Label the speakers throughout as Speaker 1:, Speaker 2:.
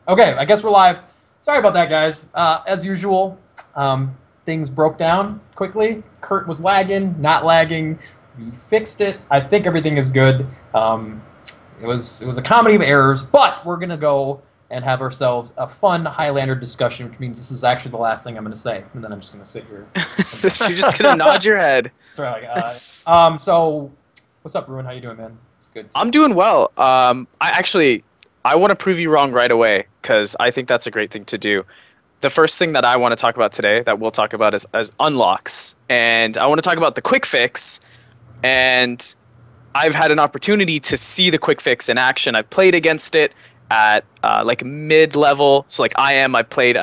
Speaker 1: Okay, I guess we're live. Sorry about that, guys. As usual, things broke down quickly. Kurt was lagging, not lagging. We fixed it. I think everything is good. It was a comedy of errors, but we're gonna go and have ourselves a fun Highlander discussion, which means this is actually the last thing I'm gonna say, and then I'm just gonna sit here.
Speaker 2: You're just gonna nod your head.
Speaker 1: Sorry. So what's up, Ruin? How you doing, man? It's good.
Speaker 2: I'm doing well. I want to prove you wrong right away because I think that's a great thing to do. The first thing that I want to talk about today, that we'll talk about, is unlocks, and I want to talk about the quick fix. And I've had an opportunity to see the quick fix in action. I've played against it at like mid-level, so like I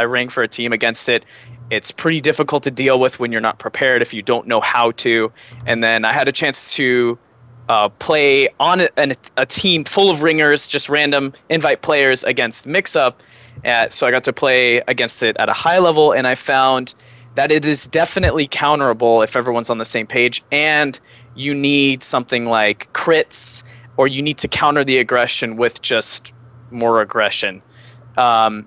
Speaker 2: rank for a team against it. It's pretty difficult to deal with when you're not prepared if you don't know how to. And then I had a chance to play on a team full of ringers, just random invite players against mix-up. So I got to play against it at a high level, and I found that it is definitely counterable if everyone's on the same page, and you need something like crits, or you need to counter the aggression with just more aggression.
Speaker 1: But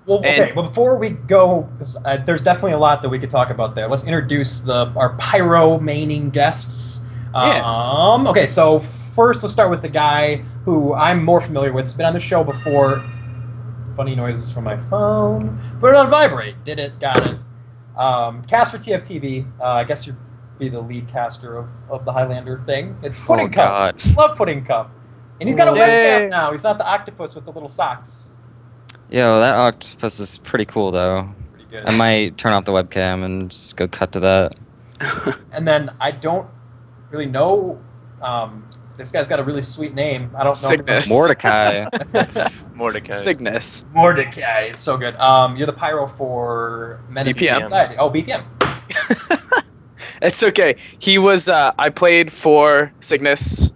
Speaker 1: before we go, because there's definitely a lot that we could talk about there. Let's introduce our pyro maining guests.
Speaker 2: Yeah.
Speaker 1: Okay, so first let's start with the guy who I'm more familiar with. He's been on the show before. Funny noises from my phone. Put it on vibrate. Did it. Got it. Cast for TFTV. I guess you'd be the lead caster of the Highlander thing. It's Pudding Cup.
Speaker 3: God.
Speaker 1: Love Pudding Cup. And he's got a webcam now. He's not the octopus with the little socks.
Speaker 3: Yo, that octopus is pretty cool, though.
Speaker 1: Pretty good.
Speaker 3: I might turn off the webcam and just go cut to that.
Speaker 1: And then I don't really know. This guy's got a really sweet name. I don't know.
Speaker 2: Cygnus.
Speaker 3: Mordecai.
Speaker 4: Mordecai.
Speaker 2: Cygnus.
Speaker 1: Mordecai is so good. You're the pyro for Menace
Speaker 2: BPM.
Speaker 1: Society. Oh, BPM.
Speaker 2: It's okay. He was. I played for Cygnus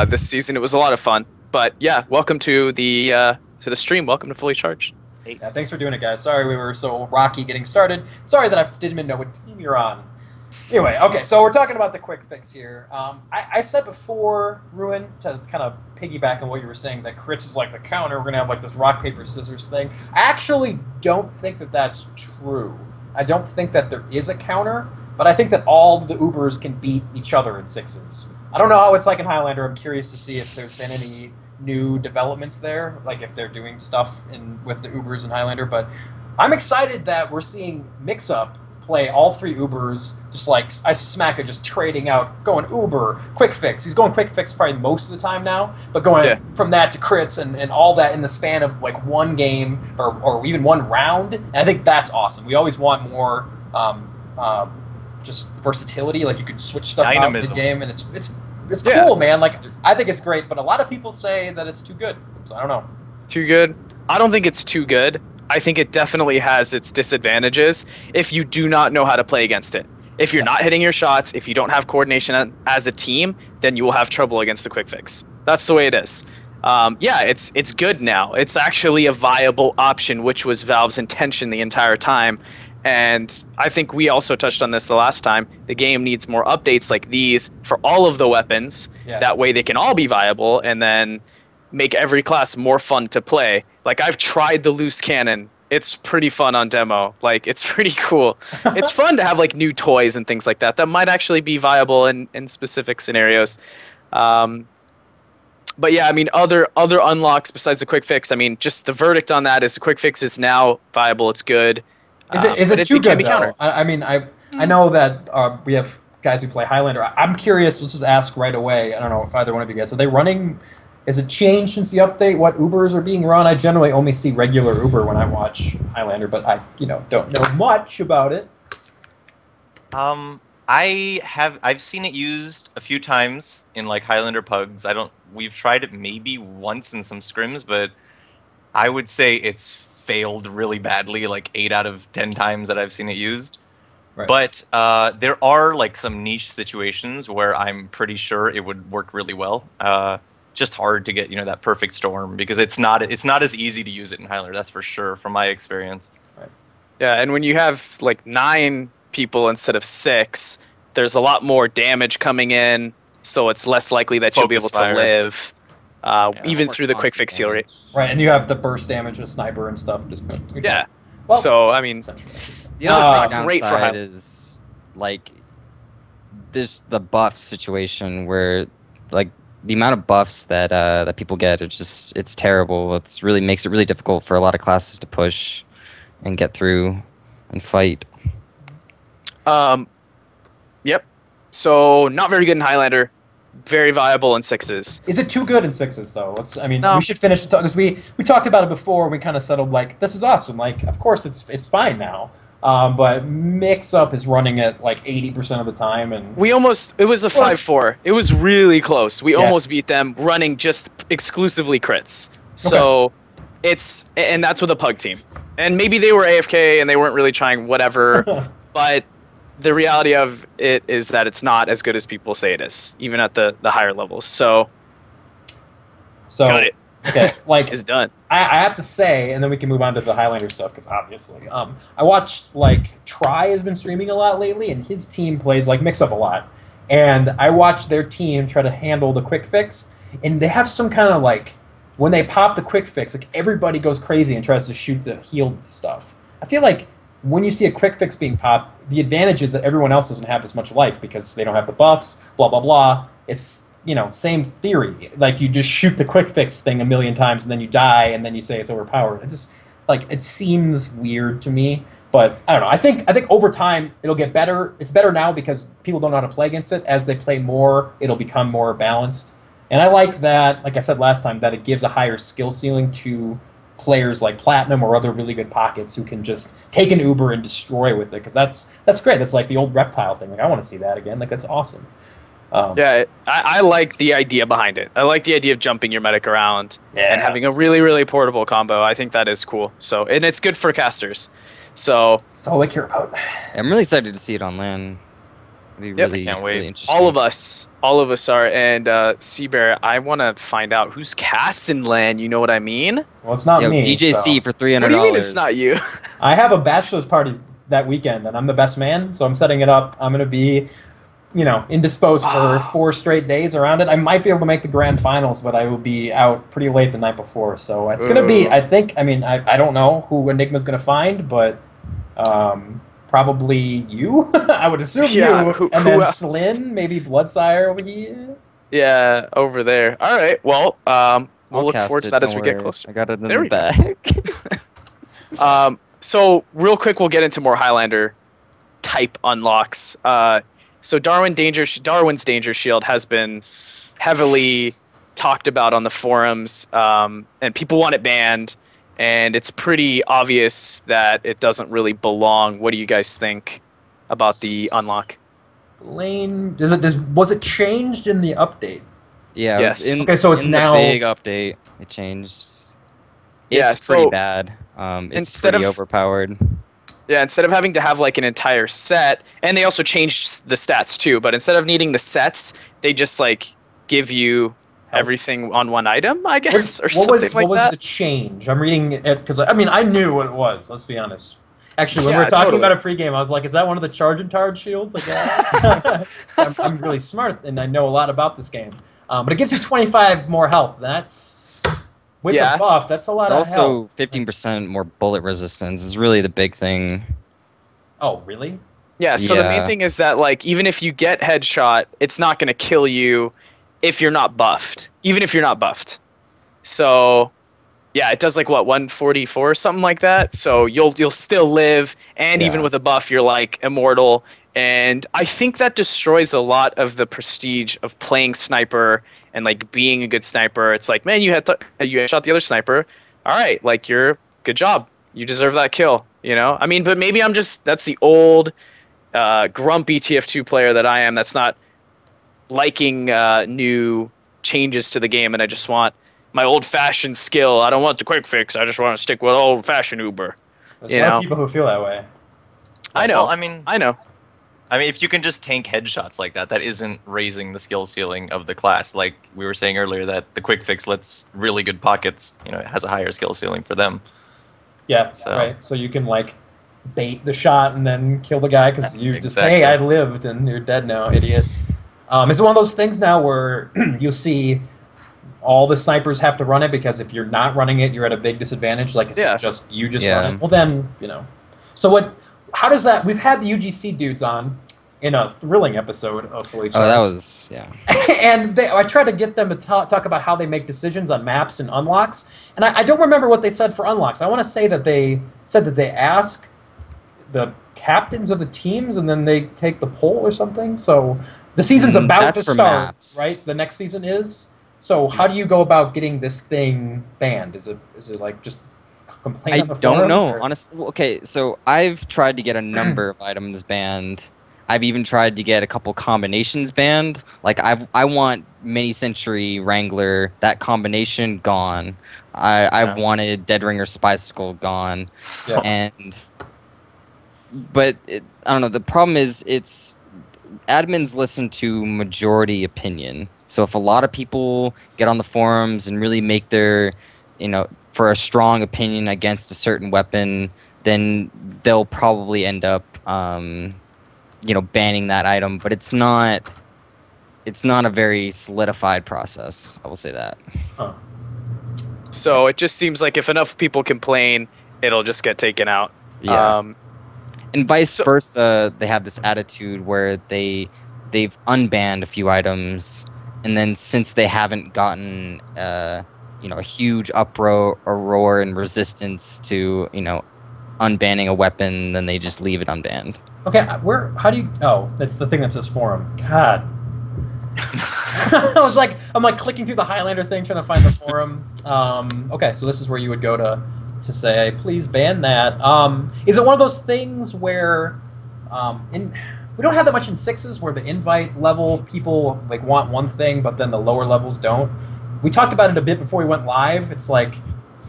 Speaker 2: this season. It was a lot of fun. But yeah, welcome to the stream. Welcome to Fully Charged.
Speaker 1: Yeah, thanks for doing it, guys. Sorry we were so rocky getting started. Sorry that I didn't even know what team you're on. Anyway, okay, so we're talking about the quick fix here. I said before, Ruin, to kind of piggyback on what you were saying, that crits is like the counter. We're going to have like this rock, paper, scissors thing. I actually don't think that that's true. I don't think that there is a counter, but I think that all the Ubers can beat each other in sixes. I don't know how it's like in Highlander. I'm curious to see if there's been any new developments there, like if they're doing stuff with the Ubers in Highlander, but I'm excited that we're seeing Mix-Up play all three Ubers, just like Smacker just trading out, going Uber, quick fix. He's going quick fix probably most of the time now, but going from that to crits and all that in the span of like one game or even one round. And I think that's awesome. We always want more just versatility, like you could switch stuff out in the game, and it's cool, man. Like I think it's great, but a lot of people say that it's too good. So I don't know.
Speaker 2: Too good? I don't think it's too good. I think it definitely has its disadvantages if you do not know how to play against it. If you're not hitting your shots, if you don't have coordination as a team, then you will have trouble against the quick fix. That's the way it is. Yeah, it's good now. It's actually a viable option, which was Valve's intention the entire time. And I think we also touched on this the last time. The game needs more updates like these for all of the weapons. Yeah. That way they can all be viable and then make every class more fun to play. Like, I've tried the loose cannon. It's pretty fun on demo. Like, it's pretty cool. It's fun to have, like, new toys and things like that that might actually be viable in specific scenarios. But, yeah, I mean, other unlocks besides the quick fix, I mean, just the verdict on that is the quick fix is now viable. It's good.
Speaker 1: Is it too good, though? I mean, I know that we have guys who play Highlander. I'm curious. Let's just ask right away. I don't know if either one of you guys, are they running... Has it changed since the update what Ubers are being run? I generally only see regular Uber when I watch Highlander, but I don't know much about it.
Speaker 4: I've seen it used a few times in like Highlander pugs. We've tried it maybe once in some scrims, but I would say it's failed really badly, like 8 out of 10 times that I've seen it used. Right. But there are like some niche situations where I'm pretty sure it would work really well. Just hard to get that perfect storm because it's not as easy to use it in Highlander, that's for sure, from my experience.
Speaker 2: Right. Yeah, and when you have like 9 people instead of 6, there's a lot more damage coming in, so it's less likely that you'll be able to live. even
Speaker 3: More
Speaker 2: through the quick
Speaker 3: constant
Speaker 2: fix heal rate.
Speaker 3: damage.
Speaker 1: Right, and you have the burst damage of sniper and stuff. Just
Speaker 2: Yeah.
Speaker 1: Well,
Speaker 2: So I mean,
Speaker 1: essentially.
Speaker 3: The other big
Speaker 2: not great for
Speaker 3: downside
Speaker 2: high-
Speaker 3: is like this the buff situation where like the amount of buffs that that people get it's terrible. It's really makes it really difficult for a lot of classes to push and get through and fight.
Speaker 2: Yep. So not very good in Highlander. Very viable in 6s.
Speaker 1: Is it too good in 6s though? I mean,
Speaker 2: No.
Speaker 1: we should finish the talk because we talked about it before. We kind of settled like this is awesome. Like, of course it's fine now. But mix up is running at like 80% of the time, and
Speaker 2: It was a 5-4. It was really close. We
Speaker 1: Yeah.
Speaker 2: almost beat them running just exclusively crits. So and that's with a pug team. And maybe they were AFK and they weren't really trying whatever, but the reality of it is that it's not as good as people say it is, even at the higher levels. So got it.
Speaker 1: Okay, like
Speaker 2: It's done.
Speaker 1: I have to say, and then we can move on to the Highlander stuff because obviously, I watched like Try has been streaming a lot lately, and his team plays like mix up a lot, and I watched their team try to handle the quick fix, and they have some kind of like when they pop the quick fix, like everybody goes crazy and tries to shoot the healed stuff. I feel like when you see a quick fix being popped, the advantage is that everyone else doesn't have as much life because they don't have the buffs. Blah blah blah. It's same theory. Like you just shoot the quick fix thing a million times and then you die and then you say it's overpowered. It just it seems weird to me. But I don't know. I think over time it'll get better. It's better now because people don't know how to play against it. As they play more, it'll become more balanced. And I like that, like I said last time, that it gives a higher skill ceiling to players like Platinum or other really good pockets who can just take an Uber and destroy with it. Because that's great. That's like the old reptile thing. Like I want to see that again. Like that's awesome.
Speaker 2: Yeah, I like the idea behind it. I like the idea of jumping your medic around and
Speaker 1: Yeah.
Speaker 2: having a really, really portable combo. I think that is cool. So, and it's good for casters. So
Speaker 1: That's all I care about.
Speaker 3: I'm really excited to see it on LAN. It'd be
Speaker 2: Yep.
Speaker 3: really,
Speaker 4: I can't wait.
Speaker 3: really interesting.
Speaker 2: all of us are. And cbear, I want to find out who's casting LAN. You know what I mean?
Speaker 1: Well, it's not
Speaker 3: Yo,
Speaker 1: me.
Speaker 3: DJC
Speaker 1: so.
Speaker 3: for $300.
Speaker 2: What do you mean it's not you?
Speaker 1: I have a bachelor's party that weekend, and I'm the best man, so I'm setting it up. I'm going to be, indisposed for 4 straight days around it. I might be able to make the grand finals, but I will be out pretty late the night before. So it's going to be, I don't know who Enigma's going to find, but probably you. I would assume
Speaker 2: Yeah,
Speaker 1: you.
Speaker 2: who
Speaker 1: And then
Speaker 2: else?
Speaker 1: Slyn, maybe Bloodsire over here.
Speaker 2: Yeah, over there. All right. Well, we'll
Speaker 3: I'll
Speaker 2: look
Speaker 3: cast
Speaker 2: forward to
Speaker 3: it,
Speaker 2: that as we
Speaker 3: don't
Speaker 2: get
Speaker 3: worry.
Speaker 2: closer.
Speaker 3: I got it in
Speaker 2: There
Speaker 3: the
Speaker 2: we go.
Speaker 3: bag.
Speaker 2: So real quick, we'll get into more Highlander type unlocks. So Darwin's Danger Shield has been heavily talked about on the forums, and people want it banned, and it's pretty obvious that it doesn't really belong. What do you guys think about the unlock?
Speaker 1: Lane, was it changed in the update?
Speaker 3: Yeah, it
Speaker 2: Yes.
Speaker 3: was in,
Speaker 1: Okay, so it's
Speaker 3: in
Speaker 1: now-
Speaker 3: the big update. It changed. It's
Speaker 2: Yeah,
Speaker 3: pretty
Speaker 2: so
Speaker 3: bad. It's
Speaker 2: instead
Speaker 3: pretty
Speaker 2: of-
Speaker 3: overpowered.
Speaker 2: Yeah, instead of having to have like an entire set, and they also changed the stats too, but instead of needing the sets, they just like give you everything on one item, I guess, or something
Speaker 1: What was
Speaker 2: like
Speaker 1: the
Speaker 2: that.
Speaker 1: change? I'm reading it because I knew what it was. Let's be honest. Actually, when we
Speaker 2: Yeah,
Speaker 1: were talking
Speaker 2: totally.
Speaker 1: about it pregame, I was like, "Is that one of the charge and targe shields?" Like, yeah. I'm really smart and I know a lot about this game. But it gives you 25 more health. That's with
Speaker 2: Yeah.
Speaker 1: the buff. That's a lot
Speaker 3: But
Speaker 1: of
Speaker 3: also,
Speaker 1: health.
Speaker 3: 15% more bullet resistance is really the big thing.
Speaker 1: Oh, really?
Speaker 2: Yeah, so the main
Speaker 3: Yeah.
Speaker 2: thing is that like even if you get headshot, it's not going to kill you if you're not buffed, even if you're not buffed. So yeah, it does like what 144 or something like that. So you'll still live, and even
Speaker 3: Yeah.
Speaker 2: with a buff, you're like immortal. And I think that destroys a lot of the prestige of playing sniper and like being a good sniper. It's like, man, you shot the other sniper. All right, like you're good job. You deserve that kill. I mean, but maybe that's the old grumpy TF2 player that I am. That's not liking new changes to the game, and I just want my old-fashioned skill. I don't want the quick fix. I just want to stick with old-fashioned Uber.
Speaker 1: There's a lot of people who feel that way.
Speaker 2: I know.
Speaker 4: Well,
Speaker 2: I know.
Speaker 4: if you can just tank headshots like that, that isn't raising the skill ceiling of the class. Like we were saying earlier, that the quick fix lets really good pockets, it has a higher skill ceiling for them.
Speaker 1: Yeah,
Speaker 4: So-
Speaker 1: right. So you can like bait the shot and then kill the guy because you just,
Speaker 4: Exactly.
Speaker 1: hey, I lived and you're dead now, idiot. Is it one of those things now where you'll see all the snipers have to run it because if you're not running it, you're at a big disadvantage. Like it's
Speaker 2: Yeah.
Speaker 1: just you just
Speaker 3: Yeah.
Speaker 1: run it. Well, then So what? How does that? We've had the UGC dudes on in a thrilling episode of Fully Charged.
Speaker 3: Oh, that was
Speaker 1: And I tried to get them to talk about how they make decisions on maps and unlocks, and I don't remember what they said for unlocks. I want to say that they said that they ask the captains of the teams, and then they take the poll or something. So the season's about
Speaker 3: that's
Speaker 1: to
Speaker 3: for
Speaker 1: start,
Speaker 3: maps.
Speaker 1: right? The next season is. So how do you go about getting this thing banned? Is it like just complain
Speaker 3: I
Speaker 1: on the
Speaker 3: don't
Speaker 1: forums,
Speaker 3: know,
Speaker 1: or-
Speaker 3: honestly. Okay, so I've tried to get a number of items banned. I've even tried to get a couple combinations banned. Like I want Mini Century Wrangler, that combination gone. I've wanted Dead Ringer Spicicle gone,
Speaker 1: Yeah.
Speaker 3: but I don't know. The problem is admins listen to majority opinion. So if a lot of people get on the forums and really make their, for a strong opinion against a certain weapon, then they'll probably end up, banning that item. But it's not a very solidified process. I will say that.
Speaker 1: Huh.
Speaker 2: So it just seems like if enough people complain, it'll just get taken out.
Speaker 3: Yeah. And vice versa, they have this attitude where they've unbanned a few items, and then since they haven't gotten a huge uproar and resistance to unbanning a weapon, then they just leave it unbanned.
Speaker 1: Okay, how do you? Oh, that's the thing that says forum. God. I'm like clicking through the Highlander thing, trying to find the forum. Okay, so this is where you would go to say, please ban that. Is it one of those things where, we don't have that much in sixes, where the invite level people like want one thing, but then the lower levels don't? We talked about it a bit before we went live. It's like,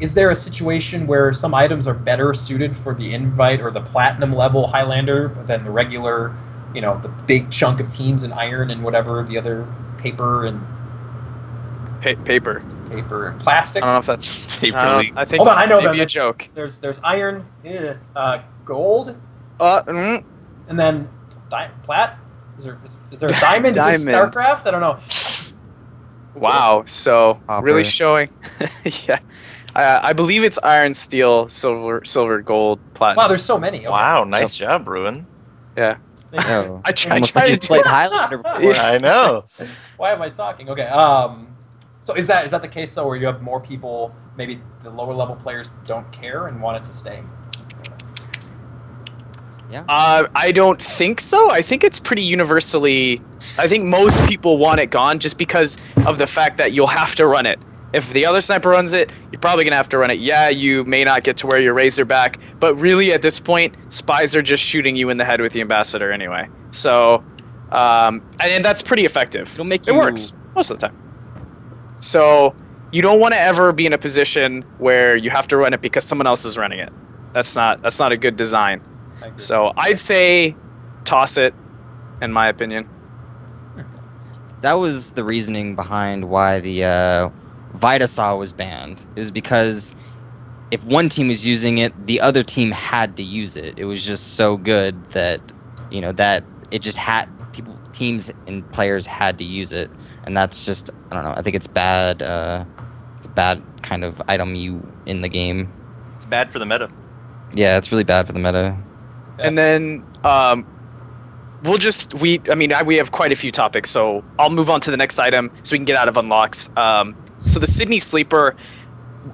Speaker 1: is there a situation where some items are better suited for the invite or the platinum level Highlander than the regular, the big chunk of teams in iron and whatever the other paper and
Speaker 2: Paper
Speaker 1: and plastic?
Speaker 2: I don't know if that's
Speaker 4: Paper League.
Speaker 2: I think
Speaker 1: Hold on, I know
Speaker 2: maybe
Speaker 1: them.
Speaker 2: a joke.
Speaker 1: There's iron, gold,
Speaker 2: Mm,
Speaker 1: and then plat. Is there a diamond? Is this
Speaker 2: Diamond.
Speaker 1: StarCraft? I don't know.
Speaker 2: wow. So
Speaker 3: Copper.
Speaker 2: really showing. Yeah. I believe it's iron, steel, silver, gold, platinum.
Speaker 1: Wow, there's so many. Okay.
Speaker 4: Wow, nice job, Ruin.
Speaker 2: Yeah.
Speaker 3: Oh,
Speaker 2: I tried
Speaker 3: almost like
Speaker 2: to
Speaker 3: you
Speaker 2: do
Speaker 3: played
Speaker 2: it.
Speaker 3: Highlander before.
Speaker 2: Yeah.
Speaker 4: I know.
Speaker 1: Why am I talking? Okay. So is that the case though, where you have more people? Maybe the lower level players don't care and want it to stay.
Speaker 3: Yeah.
Speaker 2: I don't think so. I think it's pretty universally. I think most people want it gone just because of the fact that you'll have to run it. If the other sniper runs it, you're probably gonna have to run it. Yeah, you may not get to wear your Razorback, but really at this point, spies are just shooting you in the head with the ambassador anyway. So, and that's pretty effective.
Speaker 3: It'll make
Speaker 2: It
Speaker 3: you
Speaker 2: works most of the time. So you don't want to ever be in a position where you have to run it because someone else is running it. That's not a good design.
Speaker 1: I agree.
Speaker 2: So I'd say toss it, in my opinion.
Speaker 3: That was the reasoning behind why the Vitasaw was banned. It was because if one team was using it, the other team had to use it. It was just so good that that it just teams and players had to use it, and that's just, I don't know. I think it's bad. It's a bad kind of item in the game.
Speaker 4: It's bad for the meta.
Speaker 3: Yeah, it's really bad for the meta.
Speaker 2: And then we have quite a few topics, so I'll move on to the next item so we can get out of unlocks. So the Sydney Sleeper,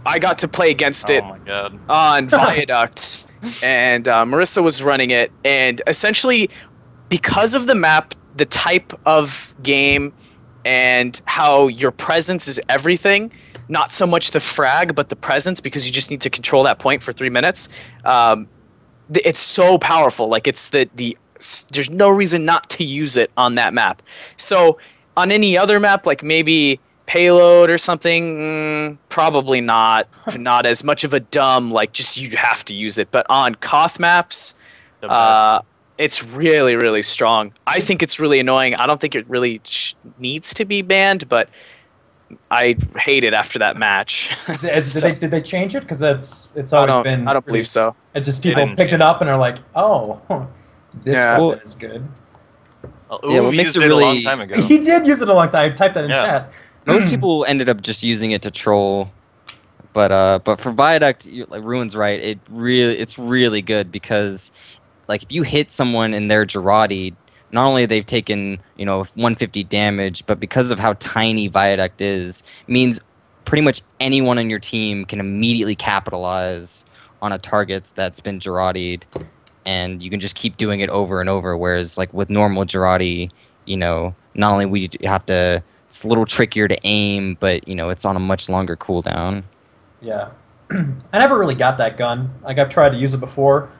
Speaker 2: I got to play against it
Speaker 4: Oh my god.
Speaker 2: on Viaduct, and Marissa was running it, and essentially because of the map, the type of game, and how your presence is everything, not so much the frag but the presence, because you just need to control that point for 3 minutes. It's so powerful. Like, it's there's no reason not to use it on that map. So on any other map, like maybe Payload or something, probably not as much of a dumb, like, just you have to use it. But on Koth maps,
Speaker 4: The best.
Speaker 2: it's really, really strong. I think it's really annoying. I don't think it really needs to be banned, but I hate it after that match.
Speaker 1: Did they change it? Because it's always been.
Speaker 2: I don't believe so.
Speaker 1: It just
Speaker 4: They
Speaker 1: people
Speaker 4: didn't
Speaker 1: picked
Speaker 4: change
Speaker 1: it up and are like, oh, this
Speaker 2: Yeah.
Speaker 1: weapon is good.
Speaker 3: Yeah, what
Speaker 4: Ooh,
Speaker 3: makes
Speaker 4: used
Speaker 3: it
Speaker 4: it a long
Speaker 3: really-
Speaker 4: time ago.
Speaker 1: He did use it a long time. I typed that in
Speaker 4: Yeah.
Speaker 1: chat.
Speaker 3: Most people ended up just using it to troll, but for Viaduct, like Ruin's right. It's really good because like if you hit someone in their Girardi, not only they've taken 150 damage, but because of how tiny Viaduct is, means pretty much anyone on your team can immediately capitalize on a target that's been Girardi'd, and you can just keep doing it over and over. Whereas like with normal Girardi, not only we have to, it's a little trickier to aim, but it's on a much longer cooldown.
Speaker 1: Yeah. I never really got that gun. Like, I've tried to use it before,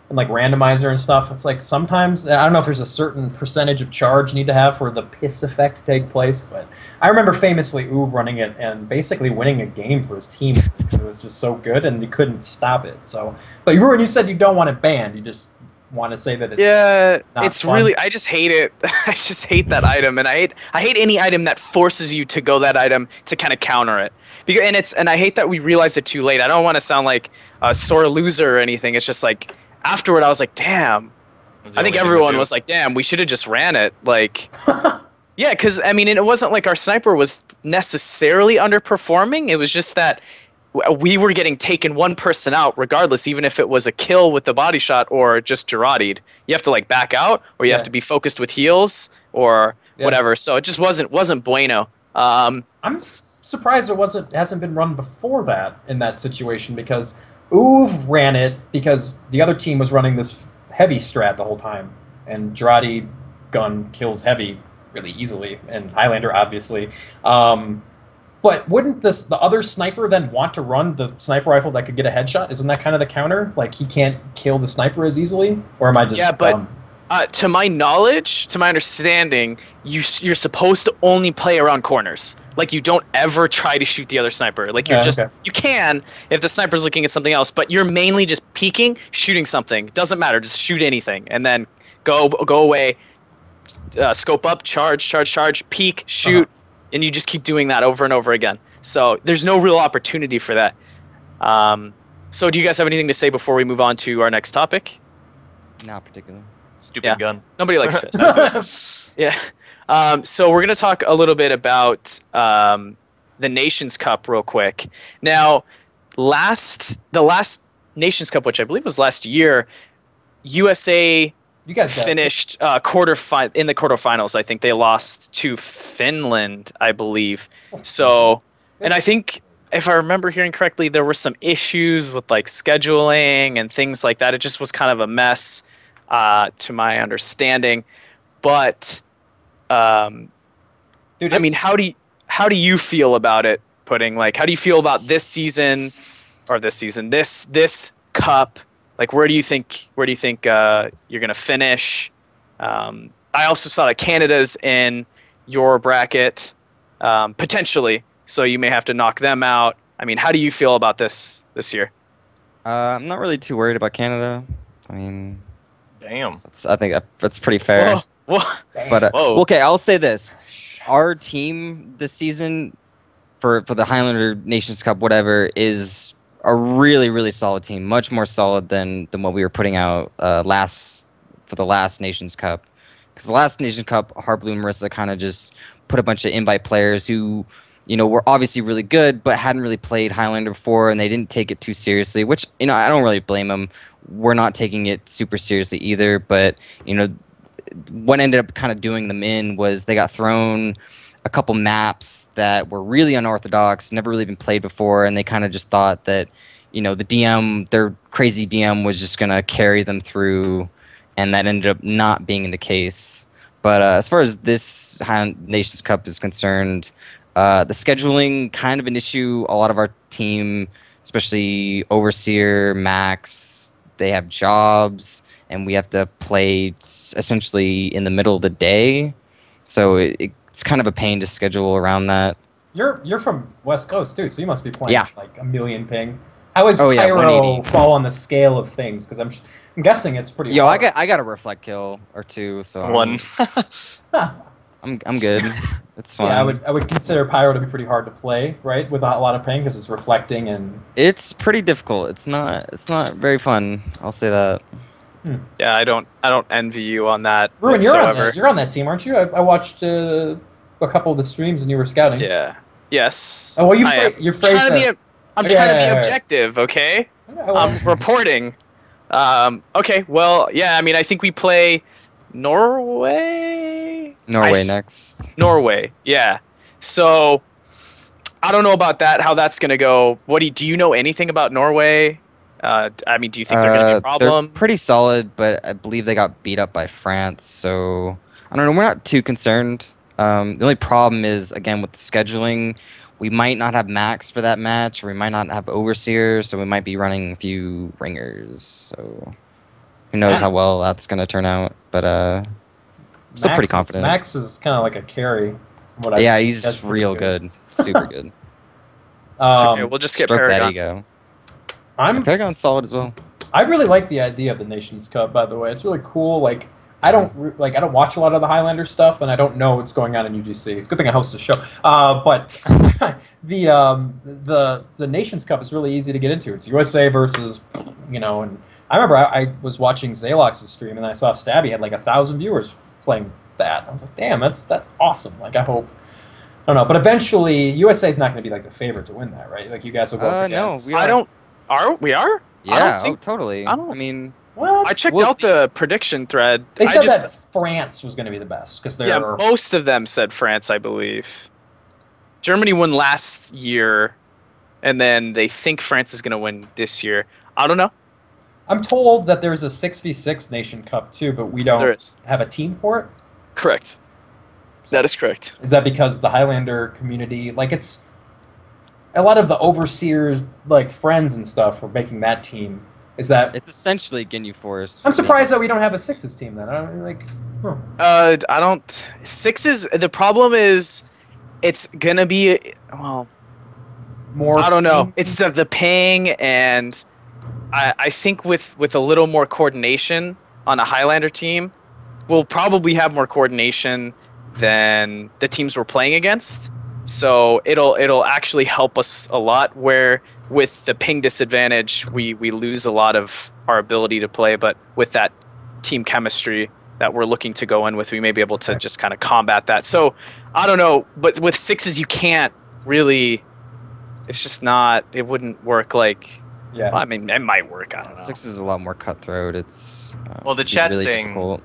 Speaker 1: and like randomizer and stuff. It's like sometimes, I don't know if there's a certain percentage of charge you need to have for the piss effect to take place, but I remember famously Uwe running it and basically winning a game for his team because it was just so good and you couldn't stop it. So, but Ruin, you said you don't want it banned. You just want to say that it's not fun.
Speaker 2: Really, I just hate it. I just hate that item, and I hate any item that forces you to go that item to kind of counter it. And I hate that we realized it too late. I don't want to sound like a sore loser or anything. It's just like afterward I was like, damn. I think everyone was like, damn, we should have just ran it. Like, yeah, because I mean, it wasn't like our sniper was necessarily underperforming. It was just that we were getting taken one person out regardless, even if it was a kill with the body shot or just Girardi'd. You have to like back out, or you have to be focused with heals or whatever. So it just wasn't bueno.
Speaker 1: I'm surprised it hasn't been run before that in that situation, because Uwe ran it because the other team was running this heavy strat the whole time, and Girardi gun kills heavy really easily, and Highlander obviously. But wouldn't the other sniper then want to run the sniper rifle that could get a headshot? Isn't that kind of the counter? Like, he can't kill the sniper as easily? Or am I just...
Speaker 2: Yeah, but to my knowledge, to my understanding, you're supposed to only play around corners. Like, you don't ever try to shoot the other sniper. Like, you can if the sniper's looking at something else, but you're mainly just peeking, shooting something. Doesn't matter, just shoot anything. And then go away, scope up, charge, peek, shoot. And you just keep doing that over and over again. So there's no real opportunity for that. So do you guys have anything to say before we move on to our next topic?
Speaker 3: Not particularly.
Speaker 4: Stupid gun.
Speaker 2: Nobody likes piss. Yeah. So we're going to talk a little bit about the Nations Cup real quick. Now, the last Nations Cup, which I believe was last year, USA...
Speaker 1: You guys
Speaker 2: finished in the quarterfinals. I think they lost to Finland, I believe. So, and I think if I remember hearing correctly, there were some issues with like scheduling and things like that. It just was kind of a mess, to my understanding. But,
Speaker 1: Dude,
Speaker 2: I mean, how do you feel about it? How do you feel about this cup? Like, where do you think you're gonna finish? I also saw that Canada's in your bracket, potentially, so you may have to knock them out. I mean, how do you feel about this year?
Speaker 3: I'm not really too worried about Canada. I mean,
Speaker 4: damn.
Speaker 3: I think that's pretty fair.
Speaker 2: Whoa.
Speaker 3: But okay, I'll say this: our team this season for the Highlander Nations Cup, whatever, is a really, really solid team, much more solid than what we were putting out for the last Nations Cup. Because the last Nations Cup, Harblue and Marissa kind of just put a bunch of invite players who, were obviously really good, but hadn't really played Highlander before, and they didn't take it too seriously, which, I don't really blame them. We're not taking it super seriously either, but, what ended up kind of doing them in was they got thrown a couple maps that were really unorthodox, never really been played before, and they kind of just thought that, the DM, their crazy DM was just going to carry them through, and that ended up not being the case. But as far as this Nations Cup is concerned, the scheduling, kind of an issue. A lot of our team, especially Overseer, Max, they have jobs, and we have to play essentially in the middle of the day. So it's kind of a pain to schedule around that.
Speaker 1: You're from West Coast too, so you must be playing like a million ping. How is
Speaker 3: Pyro
Speaker 1: 180. Fall on the scale of things? Because I'm guessing it's pretty. Hard.
Speaker 3: I got a reflect kill or two, so
Speaker 4: one.
Speaker 3: I'm good. It's fine.
Speaker 1: Yeah, I would consider Pyro to be pretty hard to play, right? With a lot of ping because it's reflecting and.
Speaker 3: It's pretty difficult. It's not very fun. I'll say that.
Speaker 2: Yeah, I don't envy you on that.
Speaker 1: Ruin, you're on that team, aren't you? I watched a couple of the streams and you were scouting.
Speaker 2: Yeah, Yes.
Speaker 1: Oh, well,
Speaker 2: I am.
Speaker 1: you phrased that.
Speaker 2: I'm
Speaker 1: Okay,
Speaker 2: trying to be
Speaker 1: yeah.
Speaker 2: objective, okay?
Speaker 1: Okay, well,
Speaker 2: I'm reporting. Okay, well, yeah, I mean, I think we play Norway?
Speaker 3: Norway next.
Speaker 2: Norway, yeah. So, I don't know about that, how that's going to go. Do you know anything about Norway? I mean, do you think they're going to be a
Speaker 3: They're
Speaker 2: problem?
Speaker 3: pretty solid, but I believe they got beat up by France. So I don't know. We're not too concerned. The only problem is again with the scheduling. We might not have Max for that match, or we might not have Overseer, so we might be running a few ringers. So who knows how well that's gonna turn out? But still pretty confident.
Speaker 1: Max is kind of like a carry. What I've
Speaker 3: Yeah,
Speaker 1: seen.
Speaker 3: he's
Speaker 1: That's pretty
Speaker 3: real good, super good.
Speaker 2: It's okay, we'll just get
Speaker 3: Stroke that
Speaker 2: Paragon.
Speaker 3: ego. Yeah, Paragon's solid as well.
Speaker 1: I really like the idea of the Nations Cup. By the way, it's really cool. Like I don't watch a lot of the Highlander stuff, and I don't know what's going on in UGC. It's a good thing I host a show. But the Nations Cup is really easy to get into. It's USA versus, and I remember I was watching Zalox's stream, and I saw Stabby had like 1,000 viewers playing that. I was like, damn, that's awesome. Like I hope. I don't know, but eventually USA is not going to be like the favorite to win that, right? Like you guys will go up against.
Speaker 3: No, we are.
Speaker 2: We are?
Speaker 3: Yeah, totally. I mean,
Speaker 1: what?
Speaker 2: I checked out the prediction thread.
Speaker 1: They said that France was going to be the best because they're.
Speaker 2: Yeah, most of them said France, I believe. Germany won last year, and then they think France is going to win this year. I don't know.
Speaker 1: I'm told that there's a 6v6 Nation Cup too, but we don't have a team for it.
Speaker 2: Correct. That is correct.
Speaker 1: Is that because the Highlander community, like it's a lot of the overseers, like friends and stuff, are making that team? Is that
Speaker 3: it's essentially Ginyu Forest?
Speaker 1: I'm surprised that we don't have a sixes team then. I don't like. Huh.
Speaker 2: I don't. Sixes. The problem is, it's gonna be
Speaker 1: more.
Speaker 2: I don't know. It's the ping, and I think with a little more coordination on a Highlander team, we'll probably have more coordination than the teams we're playing against. So it'll actually help us a lot, where with the ping disadvantage we lose a lot of our ability to play, but with that team chemistry that we're looking to go in with, we may be able to just kind of combat that. So I don't know, but with sixes you can't really, it's just not, it wouldn't work like,
Speaker 1: yeah.
Speaker 2: Well, I mean, it might work, I don't know.
Speaker 3: Sixes is a lot more cutthroat. It's
Speaker 4: well, the chat's
Speaker 3: really
Speaker 4: saying
Speaker 3: difficult.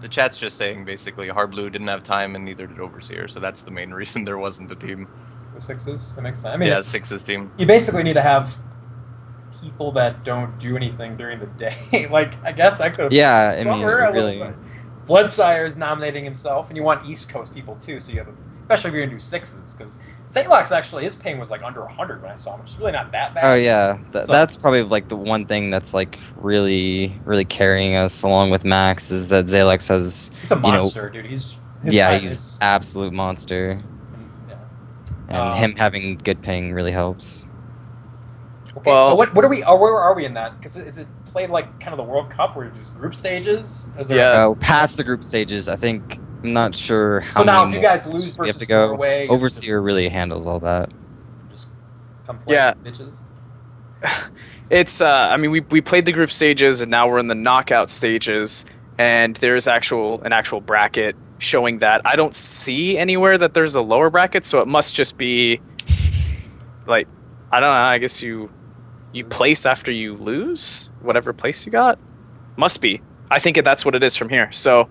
Speaker 4: The chat's just saying basically Hard Blue didn't have time and neither did Overseer, so that's the main reason there wasn't a team.
Speaker 1: The sixes? That makes sense. I mean,
Speaker 4: yeah, sixes team.
Speaker 1: You basically need to have people that don't do anything during the day. Like, I guess I could have.
Speaker 3: Yeah, I mean, really.
Speaker 1: Bloodsire is nominating himself, and you want East Coast people too, so you have, especially if you're gonna do sixes, because Zalox actually, his ping was like under 100 when I saw him, which is really not that bad.
Speaker 3: Oh yeah, that's probably like the one thing that's like really carrying us along with Max is that Zalox has.
Speaker 1: He's a monster, dude. He's
Speaker 3: absolute monster.
Speaker 1: Yeah.
Speaker 3: And him having good ping really helps.
Speaker 1: Okay, well, so what are we? Where are we in that? Because is it played like kind of the World Cup where there's group stages?
Speaker 3: Past the group stages, I think. I'm not sure how.
Speaker 1: So now,
Speaker 3: many
Speaker 1: if you guys lose
Speaker 3: we have
Speaker 1: versus
Speaker 3: to go,
Speaker 1: Norway,
Speaker 3: Overseer really handles all that.
Speaker 1: Just come play, bitches.
Speaker 2: It's I mean, we played the group stages and now we're in the knockout stages, and there's an actual bracket showing that. I don't see anywhere that there's a lower bracket, so it must just be like, I don't know, I guess you place after you lose whatever place you got. Must be. I think that's what it is from here. So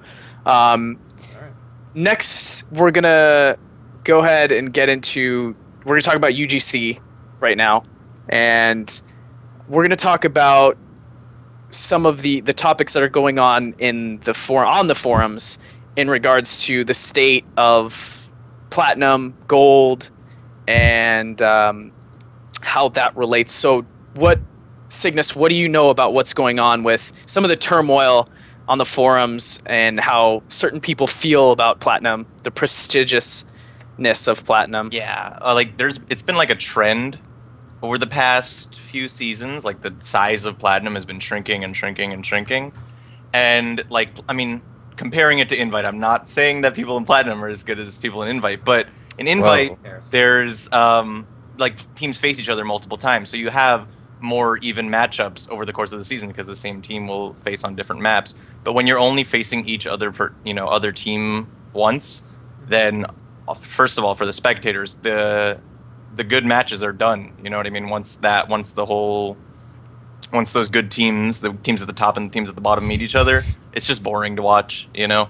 Speaker 2: next we're gonna go ahead and we're gonna talk about UGC right now, and we're gonna talk about some of the topics that are going on in the forums in regards to the state of platinum, gold, and how that relates. So Cygnus, what do you know about what's going on with some of the turmoil on the forums and how certain people feel about platinum, the prestigiousness of platinum?
Speaker 4: Yeah, it's been like a trend over the past few seasons. Like the size of platinum has been shrinking and shrinking and shrinking. And like, I mean, comparing it to Invite, I'm not saying that people in platinum are as good as people in Invite, but in Invite, there's like teams face each other multiple times. So you have more even matchups over the course of the season because the same team will face on different maps. But when you're only facing each other other team once, then first of all, for the spectators, the good matches are done. You know what I mean? Once those good teams, the teams at the top and the teams at the bottom meet each other, it's just boring to watch, you know?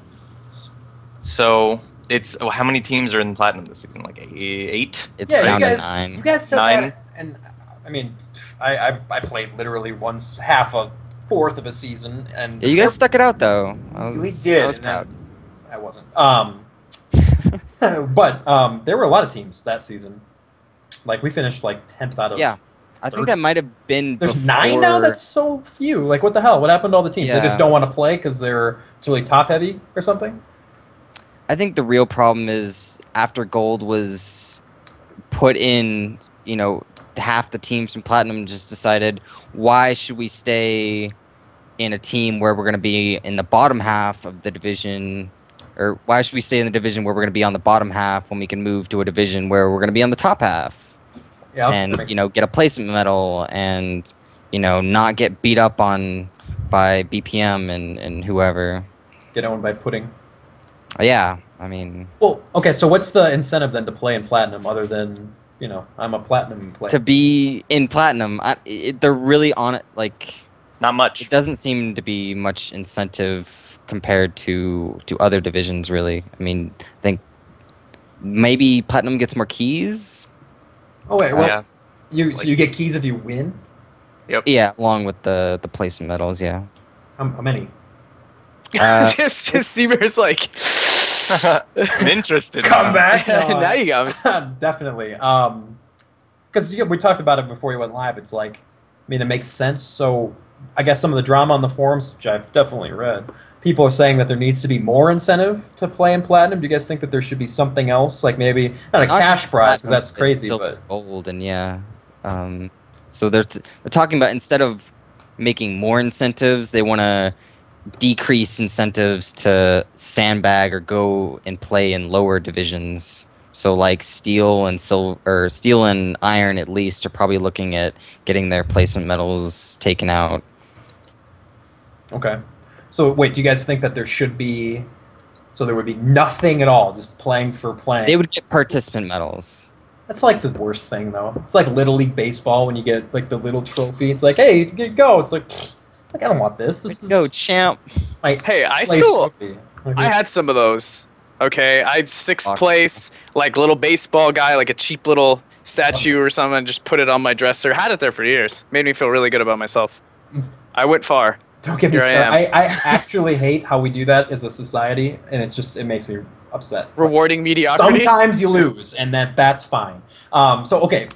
Speaker 4: So it's how many teams are in platinum this season? Like 8?
Speaker 3: It's
Speaker 1: Yeah,
Speaker 3: down
Speaker 1: you
Speaker 3: to
Speaker 1: guys,
Speaker 3: 9.
Speaker 1: you guys said
Speaker 4: 9?
Speaker 1: that, and I mean, I played literally once half a fourth of a season, and
Speaker 3: Yeah, you guys stuck it out though.
Speaker 1: we did.
Speaker 3: I was
Speaker 1: and
Speaker 3: proud.
Speaker 1: then I wasn't. But there were a lot of teams that season. Like we finished like 10th out of.
Speaker 3: Yeah, I think
Speaker 1: 30.
Speaker 3: that might have been.
Speaker 1: There's
Speaker 3: before...
Speaker 1: 9 now. That's so few. Like what the hell? What happened to all the teams? They just
Speaker 3: Yeah.
Speaker 1: don't want to play because it's really top heavy or something.
Speaker 3: I think the real problem is after gold was put in, you know, half the teams from platinum just decided, why should we stay in a team where we're going to be in the bottom half of the division, or why should we stay in the division where we're going to be on the bottom half when we can move to a division where we're going to be on the top half?
Speaker 1: Yeah,
Speaker 3: And get a placement medal and not get beat up on by BPM and whoever.
Speaker 1: Get owned by pudding.
Speaker 3: Yeah, I mean,
Speaker 1: Well, okay. So what's the incentive then to play in platinum other than I'm a platinum player?
Speaker 3: to be in platinum, they're really on it. Like,
Speaker 4: Not much.
Speaker 3: it doesn't seem to be much incentive compared to other divisions, really. I mean, I think maybe platinum gets more keys.
Speaker 1: Oh wait, well,
Speaker 4: Yeah.
Speaker 1: so you get keys if you win.
Speaker 4: Yep.
Speaker 3: Yeah, along with the placement medals. Yeah.
Speaker 1: How many?
Speaker 2: just cbear's like.
Speaker 4: I'm interested.
Speaker 1: Come
Speaker 4: now.
Speaker 1: back.
Speaker 2: Now you got me.
Speaker 1: Definitely. Because we talked about it before we went live. It's like, I mean, it makes sense. So I guess some of the drama on the forums, which I've definitely read, people are saying that there needs to be more incentive to play in platinum. Do you guys think that there should be something else, like maybe not a
Speaker 3: Not
Speaker 1: cash
Speaker 3: just
Speaker 1: prize, because
Speaker 3: platinum,
Speaker 1: that's crazy,
Speaker 3: silver,
Speaker 1: but
Speaker 3: gold, and yeah. So they're talking about, instead of making more incentives, they want to decrease incentives to sandbag or go and play in lower divisions. So like steel and silver, or steel and iron at least, are probably looking at getting their placement medals taken out.
Speaker 1: okay. So wait, do you guys think that there should be? So there would be nothing at all, just playing for playing.
Speaker 3: They would get participant medals.
Speaker 1: That's like the worst thing, though. It's like Little League baseball when you get like the little trophy. It's like, hey, go. It's like I don't want this. This is
Speaker 3: Go, champ.
Speaker 1: my
Speaker 2: Hey, I
Speaker 1: place
Speaker 2: still
Speaker 1: trophy.
Speaker 2: I had some of those. Okay, I had 6th
Speaker 3: Fuck.
Speaker 2: place, like little baseball guy, like a cheap little statue or something, and just put it on my dresser. Had it there for years. Made me feel really good about myself. I went far.
Speaker 1: Don't get me
Speaker 2: Here I
Speaker 1: started.
Speaker 2: am.
Speaker 1: I actually hate how we do that as a society, and it makes me upset.
Speaker 2: Rewarding mediocrity.
Speaker 1: Sometimes you lose, and that's fine. So okay,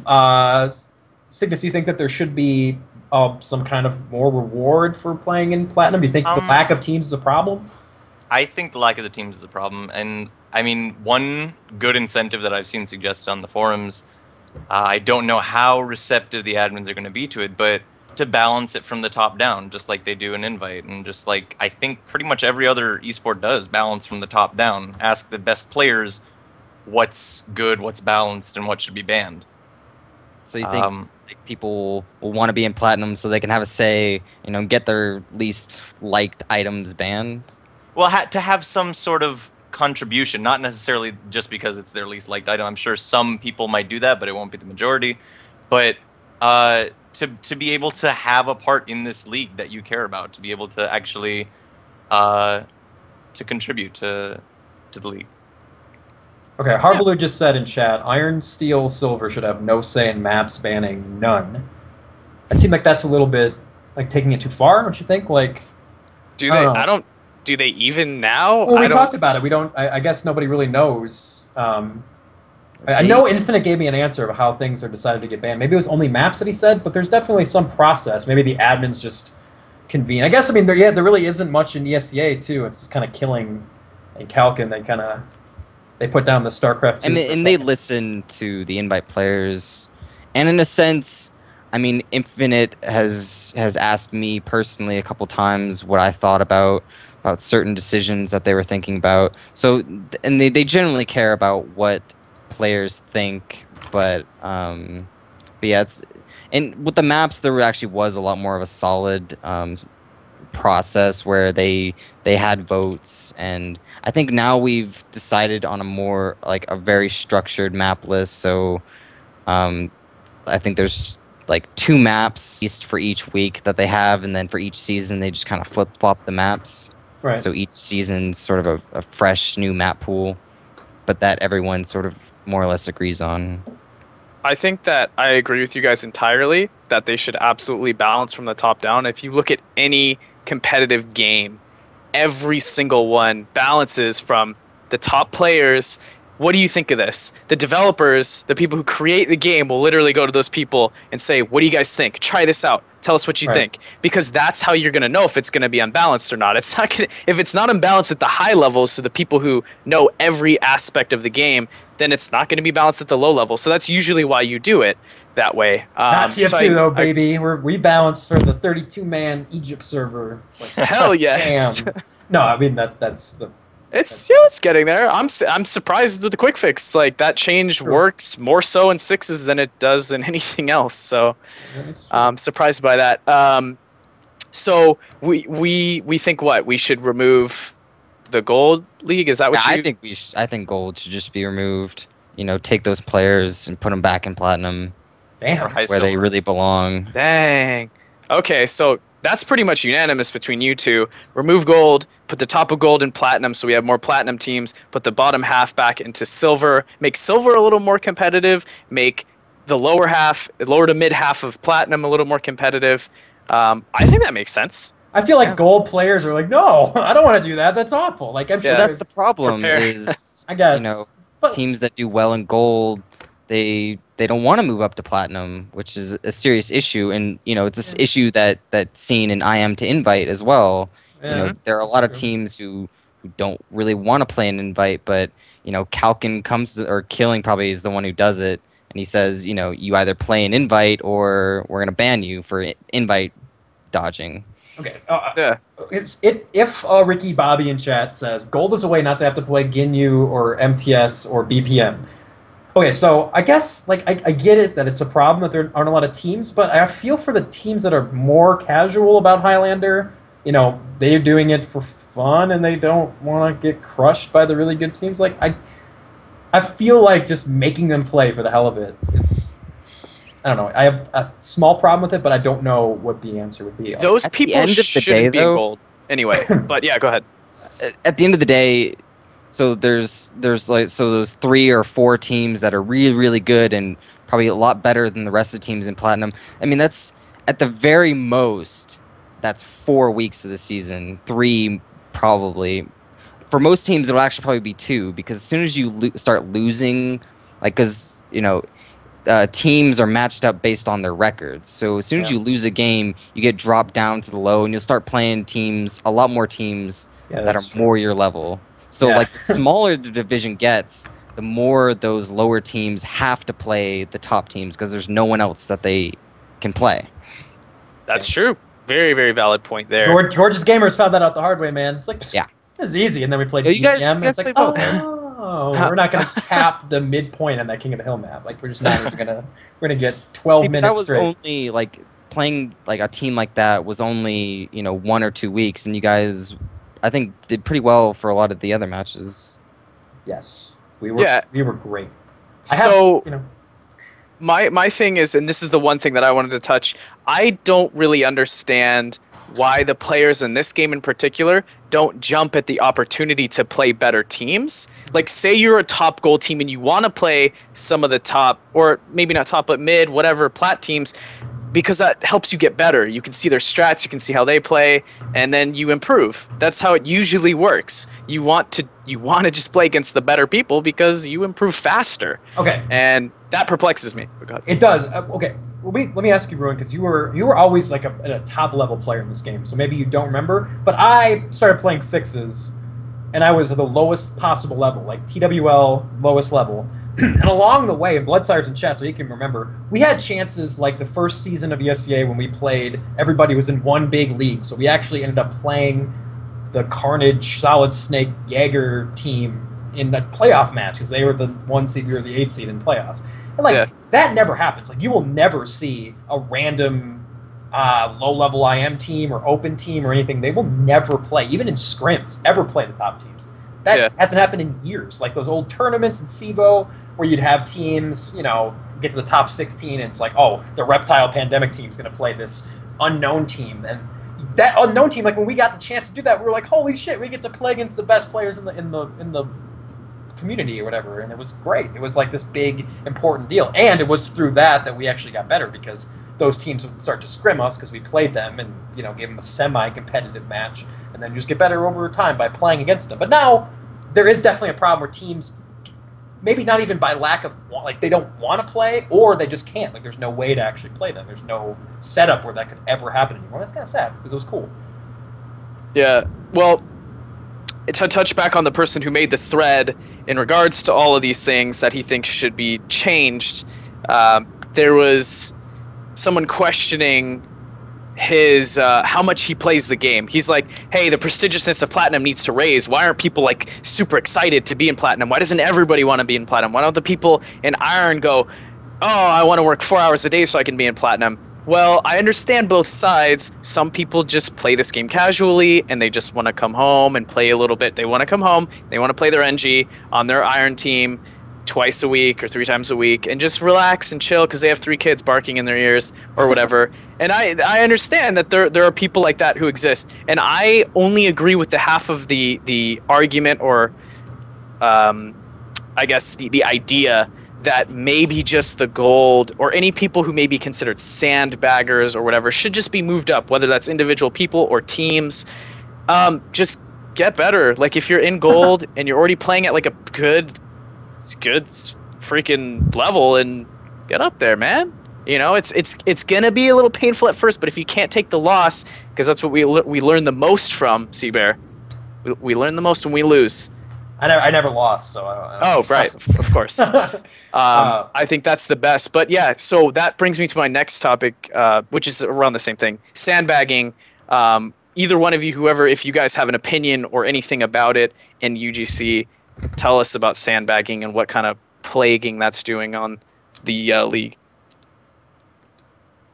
Speaker 1: Cygnus, do you think that there should be some kind of more reward for playing in platinum? Do you think the lack of teams is a problem?
Speaker 4: I think the lack of the teams is a problem, and I mean, one good incentive that I've seen suggested on the forums, I don't know how receptive the admins are going to be to it, but to balance it from the top down, just like they do in Invite, and just like I think pretty much every other esport does, balance from the top down. Ask the best players what's good, what's balanced, and what should be banned.
Speaker 3: So you think like, people will want to be in platinum so they can have a say, get their least liked items banned?
Speaker 4: Well, to have some sort of contribution, not necessarily just because it's their least liked item. I'm sure some people might do that, but it won't be the majority. But to be able to have a part in this league that you care about, to be able to actually to contribute to the league.
Speaker 1: Okay, Harbaloo just said in chat, Iron, Steel, Silver should have no say in maps banning none. I seem like that's a little bit like taking it too far, don't you think? Like,
Speaker 2: Do
Speaker 1: I
Speaker 2: they?
Speaker 1: don't know.
Speaker 2: I don't. Do they even now?
Speaker 1: Well, we
Speaker 2: I don't-
Speaker 1: talked about it. We don't. I guess nobody really knows. I know Infinite gave me an answer of how things are decided to get banned. Maybe it was only maps that he said, but there's definitely some process. Maybe the admins just convene. I guess. I mean, there really isn't much in ESEA too. It's just kind of killing and Calcan. They put down the StarCraft 2
Speaker 3: And
Speaker 1: for a
Speaker 3: they
Speaker 1: second.
Speaker 3: listen to the invite players, and in a sense, I mean, Infinite has asked me personally a couple times what I thought about certain decisions that they were thinking about. So, and they generally care about what players think, but yeah, and with the maps, there actually was a lot more of a solid process where they had votes, and I think now we've decided on a more like a very structured map list. So um, I think there's like 2 maps east for each week that they have, and then for each season they just kind of flip flop the maps.
Speaker 1: Right.
Speaker 3: So each season's sort of a fresh new map pool, but that everyone sort of more or less agrees on.
Speaker 2: I think that I agree with you guys entirely that they should absolutely balance from the top down. If you look at any competitive game, every single one balances from the top players. What do you think of this? The developers, the people who create the game, will literally go to those people and say, what do you guys think? Try this out. Tell us what you think. Because that's how you're going to know if it's going to be unbalanced or not. It's not gonna, if it's not unbalanced at the high levels, so the people who know every aspect of the game, then it's not going to be balanced at the low level. So that's usually why you do it that way.
Speaker 1: Not TF2 though, baby. We balance for the 32-man Egypt server. It's like,
Speaker 2: hell yes.
Speaker 1: damn. No, I mean that's the.
Speaker 2: It's getting there. I'm surprised with the quick fix. Like that change works more so in 6s than it does in anything else. So I'm surprised by that. So we think what we should remove the gold league. Is that what you?
Speaker 3: I think gold should just be removed. You know, take those players and put them back in platinum.
Speaker 1: Damn.
Speaker 3: Where they really belong.
Speaker 2: Dang. Okay, so that's pretty much unanimous between you two. Remove gold, put the top of gold in platinum so we have more platinum teams, put the bottom half back into silver, make silver a little more competitive, make the lower to mid half of platinum a little more competitive. I think that makes sense.
Speaker 1: I feel like gold players are like, no, I don't want to do that. That's awful. Like I'm sure
Speaker 3: that's the problem is,
Speaker 1: I guess,
Speaker 3: you know, teams that do well in gold, they don't want to move up to platinum, which is a serious issue. And you know, it's an issue that's seen in IM to invite as well.
Speaker 1: Yeah,
Speaker 3: you know, there are a lot of teams who don't really want to play an invite, but you know, Kalkin or Killing probably is the one who does it, and he says, you know, you either play an invite or we're gonna ban you for invite dodging.
Speaker 1: Okay. If Ricky Bobby in chat says gold is a way not to have to play Ginyu or MTS or BPM. Okay, so I guess like I get it that it's a problem that there aren't a lot of teams, but I feel for the teams that are more casual about Highlander. You know, they're doing it for fun and they don't want to get crushed by the really good teams. Like I feel like just making them play for the hell of it is. I don't know. I have a small problem with it, but I don't know what the answer would be.
Speaker 2: Those people shouldn't be gold anyway. But yeah, go ahead.
Speaker 3: At the end of the day, so there's like those 3 or 4 teams that are really really good and probably a lot better than the rest of the teams in platinum. I mean, that's at the very most, that's 4 weeks of the season, 3 probably. For most teams, it'll actually probably be 2 because as soon as you start losing, like because you know. Teams are matched up based on their records. So as soon as you lose a game, you get dropped down to the low, and you'll start playing a lot more teams that are more your level. So like the smaller the division gets, the more those lower teams have to play the top teams because there's no one else that they can play.
Speaker 2: That's true. Very, very valid point there.
Speaker 1: Gorgeous Gamers found that out the hard way, man. It's like, this is easy. And then we played
Speaker 3: you guys
Speaker 1: it's like,
Speaker 3: both,
Speaker 1: we're not going to cap the midpoint on that King of the Hill map. Like, we're just not even going to... We're going to get 12 minutes straight.
Speaker 3: That was only, like, playing, like, a team like that was only, you know, 1 or 2 weeks. And you guys, I think, did pretty well for a lot of the other matches.
Speaker 1: Yes. We were great.
Speaker 2: My thing is, and this is the one thing that I wanted to touch, I don't really understand why the players in this game in particular don't jump at the opportunity to play better teams. Like, say you're a top gold team and you want to play some of the top, or maybe not top, but mid, whatever, plat teams, because that helps you get better. You can see their strats, you can see how they play, and then you improve. That's how it usually works. You want to just play against the better people because you improve faster.
Speaker 1: Okay.
Speaker 2: And that perplexes me.
Speaker 1: It does. Okay. Let me ask you, Ruwin, because you were always like a top level player in this game, so maybe you don't remember. But I started playing 6s, and I was at the lowest possible level, like TWL lowest level. And along the way, and Bloodsire's in chat, so you can remember, we had chances like the first season of ESEA when we played. Everybody was in one big league, so we actually ended up playing the Carnage Solid Snake Jaeger team in a playoff match because they were the 1 seed, we were the 8 seed in playoffs. And like that never happens. Like you will never see a random low-level IM team or open team or anything, they will never play, even in scrims, ever play the top teams. That hasn't happened in years. Like those old tournaments in SIBO where you'd have teams, get to the top 16 and it's like, oh, the Reptile Pandemic team's going to play this unknown team. And that unknown team, like when we got the chance to do that, we were like, holy shit, we get to play against the best players in the community or whatever, and it was great. It was like this big important deal, and it was through that we actually got better because those teams would start to scrim us because we played them and gave them a semi-competitive match, and then just get better over time by playing against them. But now there is definitely a problem where teams, maybe not even by lack of like they don't want to play or they just can't. Like there's no way to actually play them. There's no setup where that could ever happen anymore. That's kind of sad because it was cool.
Speaker 2: Yeah. Well, to touch back on the person who made the thread in regards to all of these things that he thinks should be changed, there was someone questioning his how much he plays the game. He's like, hey, the prestigiousness of Platinum needs to raise. Why aren't people like super excited to be in Platinum? Why doesn't everybody want to be in Platinum? Why don't the people in Iron go, oh, I want to work 4 hours a day so I can be in Platinum? Well, I understand both sides. Some people just play this game casually and they just want to come home and play a little bit. They want to come home, they want to play their NG on their Iron team twice a week or 3 times a week and just relax and chill because they have 3 kids barking in their ears or whatever. And I understand that there are people like that who exist. And I only agree with the half of the argument or I guess the idea that maybe just the gold or any people who may be considered sandbaggers or whatever should just be moved up, whether that's individual people or teams. Just get better. Like if you're in gold and you're already playing at like a good freaking level, and get up there, man. It's gonna be a little painful at first, but if you can't take the loss, because that's what we learn the most from cbear. We learn the most when we lose.
Speaker 1: I never lost, so I don't
Speaker 2: Oh, right, of course. I think that's the best. But yeah, so that brings me to my next topic, which is around the same thing. Sandbagging. Either one of you, whoever, if you guys have an opinion or anything about it in UGC, tell us about sandbagging and what kind of plaguing that's doing on the league.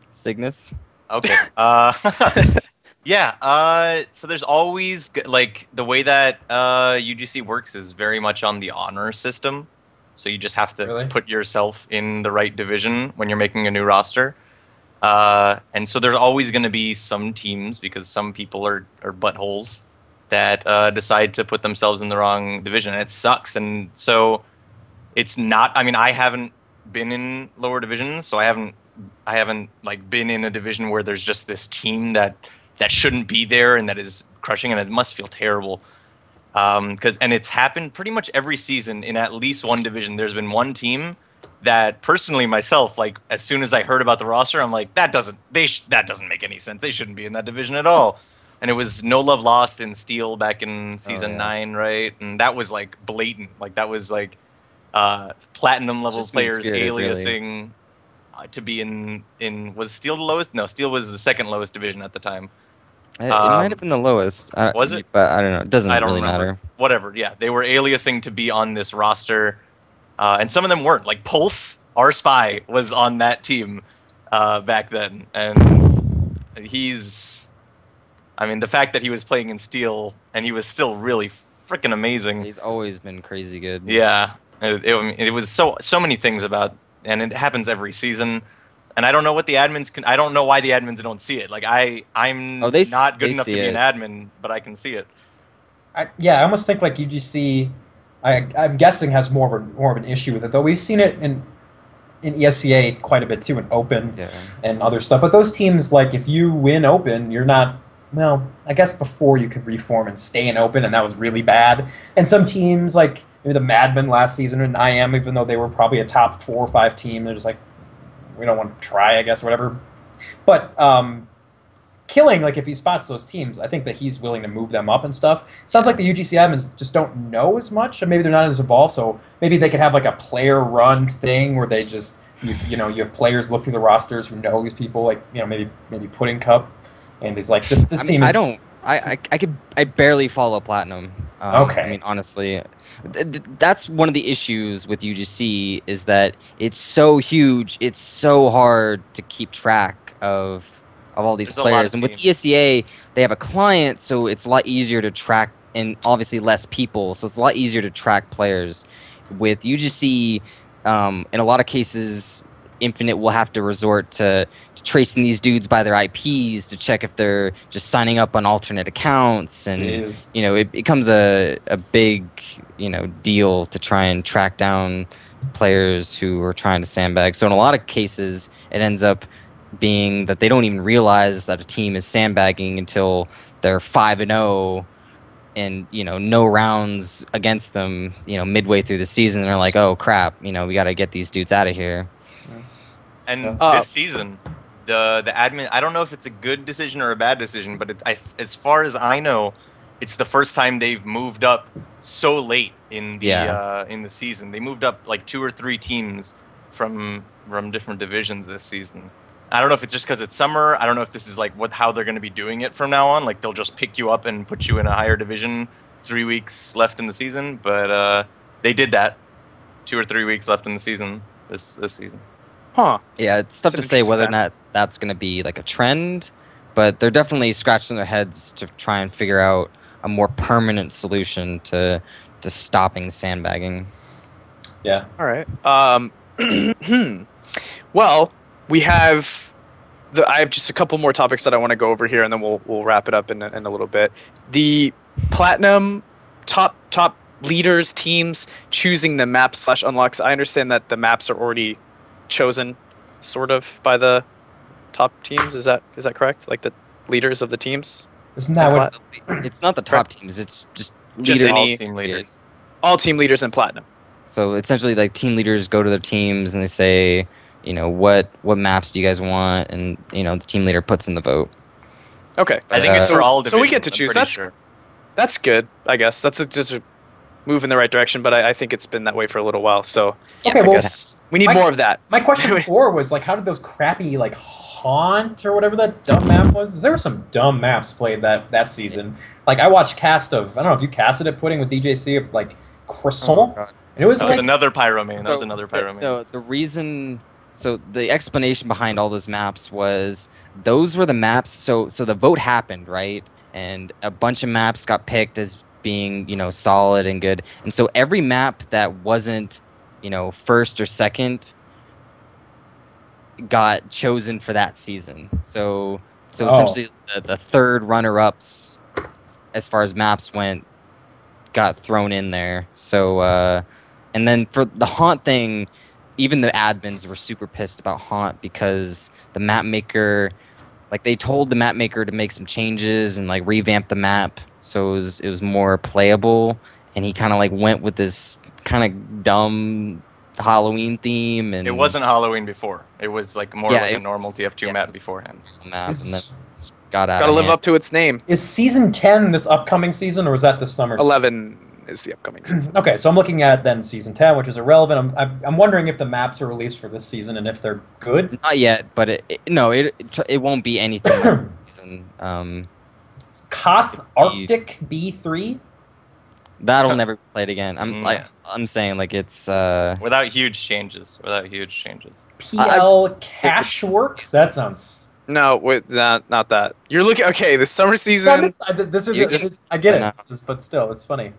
Speaker 3: Cygnus?
Speaker 4: Okay. Yeah, so there's always, like, the way that UGC works is very much on the honor system. So you just have to put yourself in the right division when you're making a new roster. And so there's always going to be some teams, because some people are buttholes, that decide to put themselves in the wrong division. And it sucks. And so it's not, I mean, I haven't been in lower divisions, so I haven't like been in a division where there's just this team that shouldn't be there and that is crushing, and it must feel terrible. And it's happened pretty much every season in at least one division. There's been one team that personally myself, like as soon as I heard about the roster, I'm like, that doesn't make any sense. They shouldn't be in that division at all. And it was No Love Lost in Steel back in season 9, right? And that was like blatant. Like that was like platinum level players aliasing to be in was Steel the lowest? No, Steel was the second lowest division at the time.
Speaker 3: It might have been the lowest.
Speaker 4: Was it?
Speaker 3: But I don't know. It doesn't really matter.
Speaker 4: Whatever. Yeah, they were aliasing to be on this roster, and some of them weren't. Like Pulse, our spy, was on that team back then, and I mean, the fact that he was playing in Steel and he was still really freaking amazing.
Speaker 3: He's always been crazy good.
Speaker 4: Yeah, it was so many things about, and it happens every season. And I don't know what the admins can. I don't know why the admins don't see it. Like I'm not good enough to be an admin, but I can see it.
Speaker 1: I almost think like UGC, I'm guessing has more of an issue with it. Though we've seen it in ESCA quite a bit too, in Open and other stuff. But those teams, like if you win Open, you're not. Well, I guess before you could reform and stay in Open, and that was really bad. And some teams, like maybe the Madmen last season in IM, even though they were probably a top 4 or 5 team, they're just like, we don't want to try, I guess, or whatever. But Killing, like if he spots those teams, I think that he's willing to move them up and stuff. Sounds like the UGC admins just don't know as much, or maybe they're not as involved. So maybe they could have like a player-run thing where they just, you have players look through the rosters who know these people, like maybe Pudding Cup, and it's like this team.
Speaker 3: I barely follow Platinum.
Speaker 1: Okay.
Speaker 3: I mean, honestly, that's one of the issues with UGC is that it's so huge. It's so hard to keep track of of all these
Speaker 4: There's a lot
Speaker 3: players.
Speaker 4: of
Speaker 3: And with
Speaker 4: teams.
Speaker 3: ESEA, they have a client, so it's a lot easier to track, and obviously less people, so it's a lot easier to track players. With UGC, in a lot of cases, Infinite will have to resort to tracing these dudes by their IPs to check if they're just signing up on alternate accounts, and
Speaker 1: Jeez.
Speaker 3: it becomes a big deal to try and track down players who are trying to sandbag. So in a lot of cases, it ends up being that they don't even realize that a team is sandbagging until they're 5-0 and no rounds against them midway through the season. They're like, oh crap, we got to get these dudes out of here.
Speaker 4: And
Speaker 1: Yeah.
Speaker 4: this season, the admin, I don't know if it's a good decision or a bad decision, but as far as I know, it's the first time they've moved up so late in the season. They moved up like 2 or 3 teams from different divisions this season. I don't know if it's just because it's summer. I don't know if this is like how they're going to be doing it from now on. Like they'll just pick you up and put you in a higher division 3 weeks left in the season. But they did that 2 or 3 weeks left in the season this season.
Speaker 2: Huh.
Speaker 3: Yeah, it's tough
Speaker 2: It's
Speaker 3: to
Speaker 2: an
Speaker 3: say whether or
Speaker 2: interesting
Speaker 3: not that's going to be like a trend, but they're definitely scratching their heads to try and figure out a more permanent solution to stopping sandbagging.
Speaker 1: Yeah.
Speaker 2: All right. Well, I have just a couple more topics that I want to go over here, and then we'll wrap it up in a little bit. The platinum top leaders teams choosing the maps/unlocks. I understand that the maps are already chosen, sort of, by the top teams. Is that correct? Like the leaders of the teams.
Speaker 1: Isn't that what?
Speaker 3: It's not the top teams, it's just
Speaker 2: Just
Speaker 3: leaders.
Speaker 2: any-
Speaker 4: All team leaders.
Speaker 2: All team leaders in platinum.
Speaker 3: So essentially, like, team leaders go to their teams and they say, what maps do you guys want, and the team leader puts in the vote.
Speaker 2: Okay.
Speaker 4: I think it's for all divisions.
Speaker 2: So we get to
Speaker 4: I'm
Speaker 2: choose.
Speaker 4: pretty sure.
Speaker 2: That's good, I guess. That's just a move in the right direction, but I think it's been that way for a little while. So
Speaker 1: Okay,
Speaker 2: I
Speaker 1: well,
Speaker 2: guess we need more of that.
Speaker 1: My question before was like, how did those crappy like Haunt or whatever that dumb map was? There were some dumb maps played that season. Like I watched cast of, I don't know if you casted it, putting with DJC, like Croissant, and it was
Speaker 4: That was
Speaker 1: like
Speaker 4: another pyro man. That was
Speaker 3: So,
Speaker 4: another pyro man.
Speaker 3: No, the reason. So the explanation behind all those maps was those were the maps. So the vote happened, right? And a bunch of maps got picked as being solid and good. And so every map that wasn't first or second got chosen for that season. So essentially the third runner-ups as far as maps went got thrown in there. So and then for the Haunt thing, even the admins were super pissed about Haunt because the map maker, like, they told the map maker to make some changes and like revamp the map so it was more playable, and he kind of like went with this kind of dumb Halloween theme. And
Speaker 4: It wasn't Halloween before. It was like more
Speaker 3: Yeah,
Speaker 4: like a
Speaker 3: it
Speaker 4: normal
Speaker 3: was-
Speaker 4: TF2
Speaker 3: yeah, it
Speaker 4: map
Speaker 3: was-
Speaker 4: beforehand.
Speaker 3: map,
Speaker 1: Is-
Speaker 3: and then it's got out
Speaker 2: Got to
Speaker 3: of
Speaker 2: live
Speaker 3: hand.
Speaker 2: up to its name.
Speaker 1: is season 10 this upcoming season, or was that this summer?
Speaker 2: 11 is the upcoming season.
Speaker 1: Okay, so I'm looking at then season 10, which is irrelevant. I'm wondering if the maps are released for this season and if they're good.
Speaker 3: Not yet, but it won't be anything like this season.
Speaker 1: Koth Arctic B3.
Speaker 3: That'll never be played again.
Speaker 4: Mm.
Speaker 3: I'm saying, like, it's
Speaker 4: Without huge changes.
Speaker 1: PL Cashworks. That sounds.
Speaker 2: No, wait, not that. You're looking. Okay, the summer season.
Speaker 1: This is.
Speaker 2: You just-
Speaker 1: I get it,
Speaker 3: No.
Speaker 1: but still, it's funny.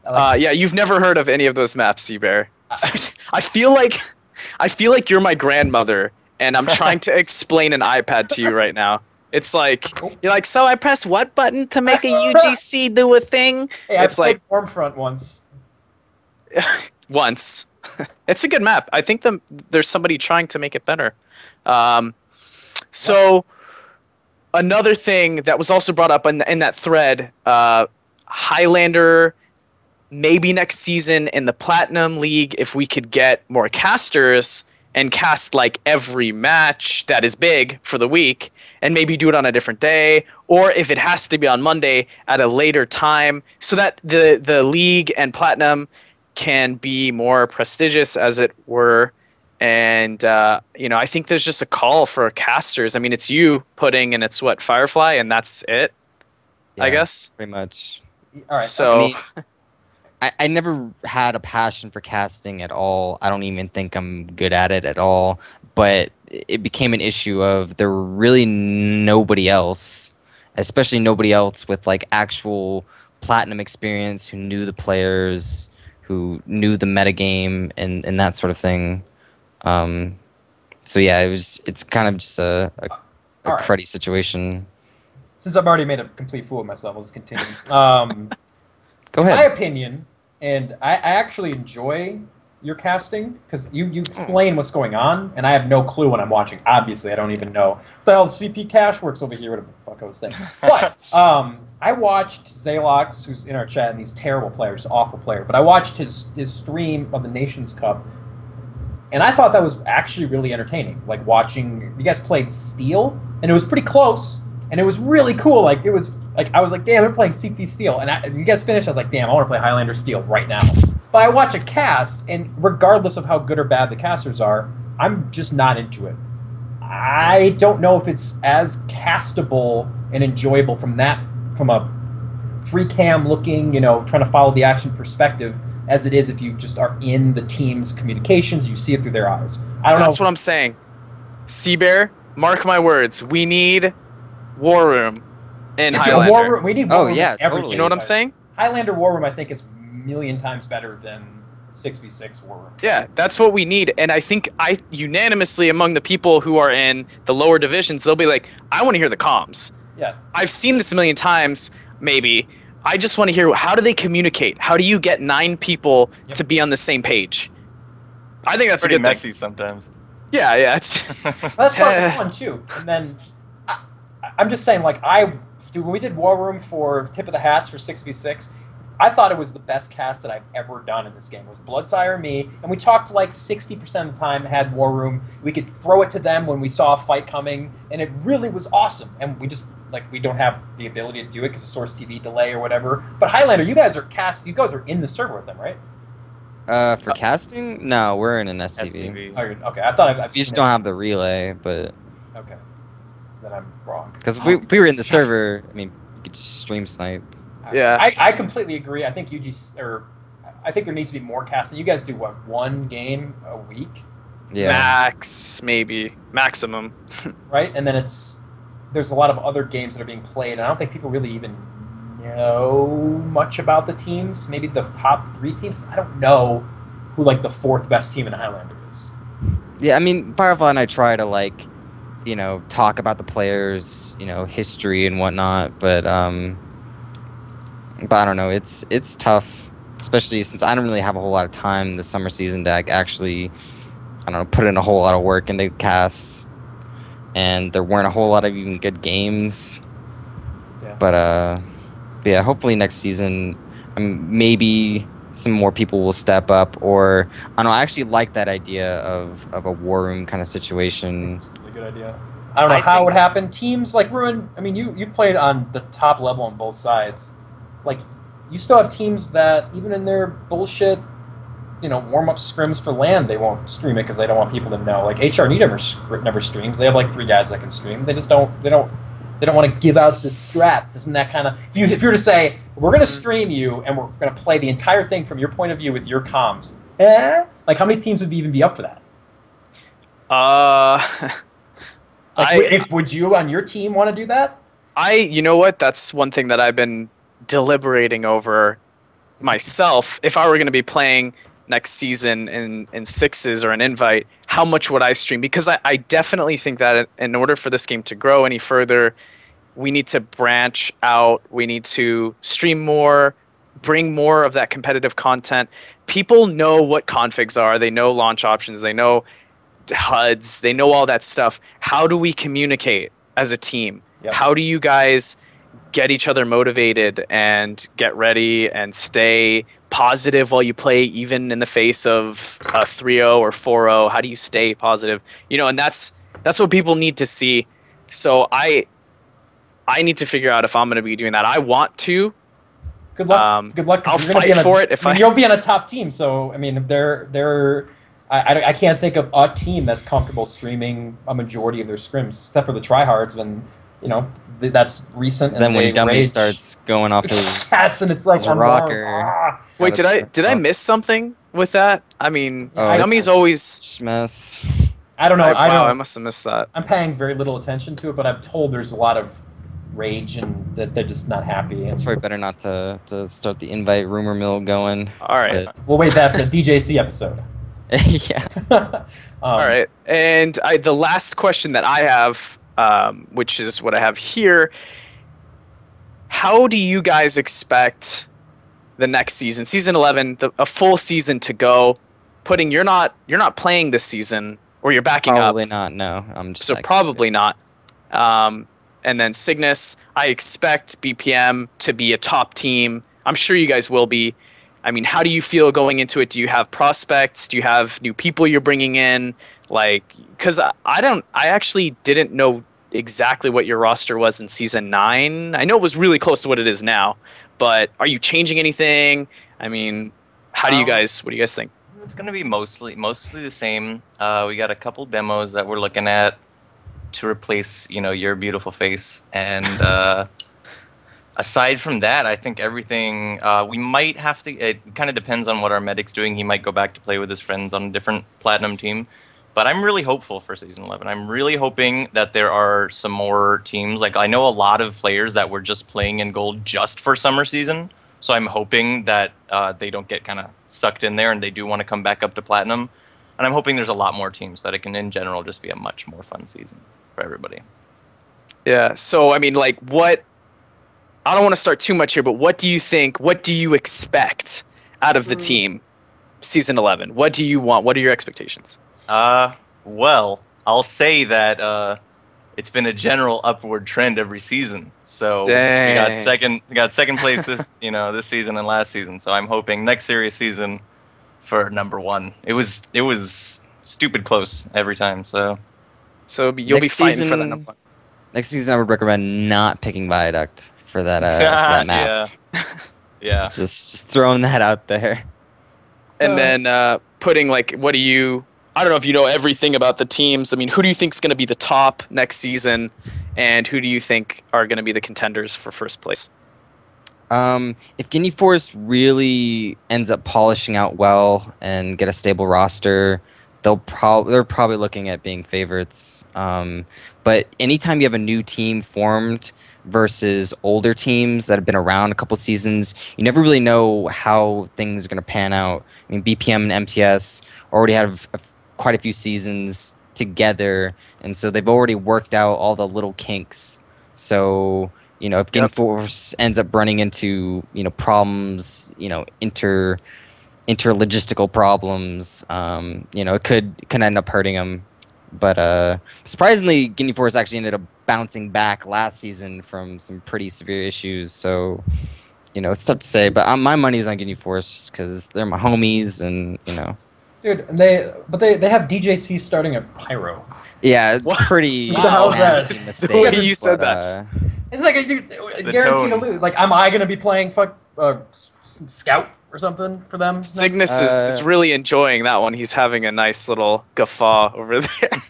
Speaker 1: I like
Speaker 2: Yeah, you've never heard of any of those maps, cbear. I feel like you're my grandmother, and I'm trying to explain an iPad to you right now. It's like you're like, so I press what button to make a UGC do a thing?
Speaker 1: Hey, I
Speaker 2: It's
Speaker 1: played
Speaker 2: like
Speaker 1: Stormfront once.
Speaker 2: once. It's a good map. I think there's somebody trying to make it better. So another thing that was also brought up in that thread, Highlander, maybe next season in the Platinum League, if we could get more casters and cast like every match that is big for the week, and maybe do it on a different day, or if it has to be on Monday at a later time, so that the league and Platinum can be more prestigious, as it were. And I think there's just a call for casters. I mean, it's you putting, and it's what, Firefly, and that's it, I
Speaker 3: yeah,
Speaker 2: guess.
Speaker 3: pretty much.
Speaker 1: All right.
Speaker 2: So
Speaker 3: I never had a passion for casting at all. I don't even think I'm good at it at all. But it became an issue of there were really nobody else, especially nobody else with like actual platinum experience who knew the players, who knew the metagame and that sort of thing. Um, so yeah, it's kind of just a
Speaker 1: All right.
Speaker 3: cruddy situation.
Speaker 1: Since I've already made a complete fool of myself, let's continue.
Speaker 3: Go
Speaker 1: In my
Speaker 3: ahead.
Speaker 1: opinion, and I actually enjoy your casting because you explain what's going on, and I have no clue when I'm watching. Obviously, I don't even know what the hell CP Cash works over here, whatever the fuck I was saying. But I watched Zalox, who's in our chat, and he's a terrible player, just awful player. But I watched his stream of the Nations Cup, and I thought that was actually really entertaining. Like watching, you guys played Steel, and it was pretty close, and it was really cool. Like it was like I was like, damn, they're playing CP Steel, and you guys finished. I was like, damn, I want to play Highlander Steel right now. But I watch a cast, and regardless of how good or bad the casters are, I'm just not into it. I don't know if it's as castable and enjoyable from a free cam looking, trying to follow the action perspective as it is if you just are in the team's communications, you see it through their eyes. I don't know.
Speaker 2: That's what I'm saying. cbear, mark my words. We need War Room in Highlander.
Speaker 1: We need War Room
Speaker 3: yeah,
Speaker 1: in everything.
Speaker 3: totally.
Speaker 2: You know what I'm saying?
Speaker 1: Highlander War Room, I think, is a million times better than 6v6 War Room.
Speaker 2: Yeah, that's what we need. And I think unanimously among the people who are in the lower divisions, they'll be like, I want to hear the comms.
Speaker 1: Yeah.
Speaker 2: I've seen this a million times, maybe. I just want to hear, how do they communicate? How do you get 9 people to be on the same page? I think that's
Speaker 4: pretty
Speaker 2: a good
Speaker 4: messy
Speaker 2: thing.
Speaker 4: sometimes.
Speaker 2: Yeah, it's
Speaker 1: Well, that's part of the fun, too. And then, I'm just saying, like, when we did War Room for Tip of the Hats for 6v6, I thought it was the best cast that I've ever done in this game. It was Bloodsire, me, and we talked like 60% of the time, had War Room. We could throw it to them when we saw a fight coming, and it really was awesome. And we just, like, we don't have the ability to do it because of Source TV delay or whatever. But Highlander, you guys are in the server with them, right?
Speaker 3: For casting, no, we're in an STV.
Speaker 4: STV.
Speaker 1: Oh, okay, I thought I've
Speaker 3: We
Speaker 1: seen
Speaker 3: just
Speaker 1: it.
Speaker 3: don't have the relay, but
Speaker 1: Okay, then I'm wrong.
Speaker 3: because if we were in the server, I mean, you could stream snipe.
Speaker 2: Yeah.
Speaker 1: I completely agree. I think I think there needs to be more casting. You guys do what, one game a week,
Speaker 3: Yeah.
Speaker 2: max, maybe. Maximum.
Speaker 1: right? And then there's a lot of other games that are being played. And I don't think people really even know much about the teams. Maybe the top 3 teams. I don't know who like the 4th best team in Highlander is.
Speaker 3: Yeah, I mean, Firefly and I try to like, talk about the players, history and whatnot, but I don't know. It's tough, especially since I don't really have a whole lot of time this summer season to actually, I don't know, put in a whole lot of work into casts, and there weren't a whole lot of even good games.
Speaker 1: Yeah.
Speaker 3: But yeah, hopefully next season, maybe some more people will step up, or I don't know. I actually like that idea of a war room kind of situation.
Speaker 1: It's a really good idea. I don't know how it would happen. Teams like Ruwin, I mean, you've played on the top level on both sides. Like, you still have teams that, even in their bullshit, warm-up scrims for land, they won't stream it because they don't want people to know. Like, HRD never streams. They have, like, 3 guys that can stream. They just don't want to give out the strats. Isn't that kind of... If you were to say, we're going to stream you, and we're going to play the entire thing from your point of view with your comms, like, how many teams would even be up for that? Would you on your team want to do that?
Speaker 2: You know what? That's one thing that I've been deliberating over myself. If I were going to be playing next season in sixes or an invite, how much would I stream? Because I definitely think that in order for this game to grow any further, we need to branch out. We need to stream more, bring more of that competitive content. People know what configs are. They know launch options. They know HUDs. They know all that stuff. How do we communicate as a team?
Speaker 1: Yep.
Speaker 2: How do you guys get each other motivated and get ready and stay positive while you play, even in the face of a 3-0 or 4-0? How do you stay positive? And that's what people need to see. So I need to figure out if I'm going to be doing that. I want to.
Speaker 1: Good luck. Good luck.
Speaker 2: I'll fight for it.
Speaker 1: You'll be on a top team. So I mean, I can't think of a team that's comfortable streaming a majority of their scrims, except for the tryhards. And that's recent. And
Speaker 3: then when Dummy
Speaker 1: rage.
Speaker 3: starts going off his
Speaker 1: yes, and it's like
Speaker 3: a rocker.
Speaker 2: Wait, did I miss something with that? I mean,
Speaker 1: Yeah,
Speaker 2: Dummy's always
Speaker 3: mess.
Speaker 1: I don't know. I
Speaker 2: Wow, I
Speaker 1: don't.
Speaker 2: must have missed that.
Speaker 1: I'm paying very little attention to it, but I'm told there's a lot of rage and that they're just not happy.
Speaker 3: It's
Speaker 1: And
Speaker 3: probably better not to start the invite rumor mill going.
Speaker 2: All right.
Speaker 3: But,
Speaker 1: we'll wait that for the DJC episode.
Speaker 3: yeah.
Speaker 2: All right. And the last question that I have, which is what I have here, how do you guys expect the next season, season 11, a full season to go? You're not playing this season, or you're backing
Speaker 3: Probably
Speaker 2: up.
Speaker 3: not. No, I'm just.
Speaker 2: So probably not. And then Cygnus, I expect BPM to be a top team. I'm sure you guys will be. I mean, how do you feel going into it? Do you have prospects? Do you have new people you're bringing in? Like, because I actually didn't know exactly what your roster was in season 9. I know it was really close to what it is now, but are you changing anything? I mean, what do you guys think?
Speaker 4: It's going to be mostly the same. We got a couple demos that we're looking at to replace, your beautiful face. And aside from that, I think everything, we might have to, it kind of depends on what our medic's doing. He might go back to play with his friends on a different Platinum team. But I'm really hopeful for Season 11. I'm really hoping that there are some more teams. Like, I know a lot of players that were just playing in Gold just for Summer Season. So I'm hoping that they don't get kind of sucked in there and they do want to come back up to Platinum. And I'm hoping there's a lot more teams that it can, in general, just be a much more fun season for everybody.
Speaker 2: Yeah, so, I mean, like, I don't want to start too much here, but what do you think, what do you expect out of the team, Season 11? What do you want? What are your expectations?
Speaker 4: Well, I'll say that it's been a general upward trend every season. So
Speaker 2: Dang.
Speaker 4: we got second place this this season and last season. So I'm hoping next serious season for number 1. It was stupid close every time. So
Speaker 2: you'll be fighting for that number 1.
Speaker 3: Next season, I would recommend not picking Viaduct for that that map.
Speaker 4: Yeah.
Speaker 3: Just throwing that out there.
Speaker 2: And then putting, like, I don't know if you know everything about the teams. I mean, who do you think is going to be the top next season, and who do you think are going to be the contenders for first place?
Speaker 3: If Guinea Forest really ends up polishing out well and get a stable roster, they're probably looking at being favorites. But anytime you have a new team formed versus older teams that have been around a couple seasons, you never really know how things are going to pan out. I mean, BPM and MTS already have quite a few seasons together, and so they've already worked out all the little kinks. So, if Guinea Force ends up running into, problems, interlogistical problems, it could end up hurting them. But surprisingly, Guinea Force actually ended up bouncing back last season from some pretty severe issues. So, it's tough to say. But my money's on Guinea Force because they're my homies, and
Speaker 1: Dude, they have DJC starting at Pyro.
Speaker 3: Yeah, pretty
Speaker 1: What the hell is that?
Speaker 3: nasty mistake.
Speaker 2: The way you said that.
Speaker 1: It's like guaranteed to lose. Like, am I gonna be playing Scout or something for them?
Speaker 2: Cygnus is really enjoying that one. He's having a nice little guffaw over there.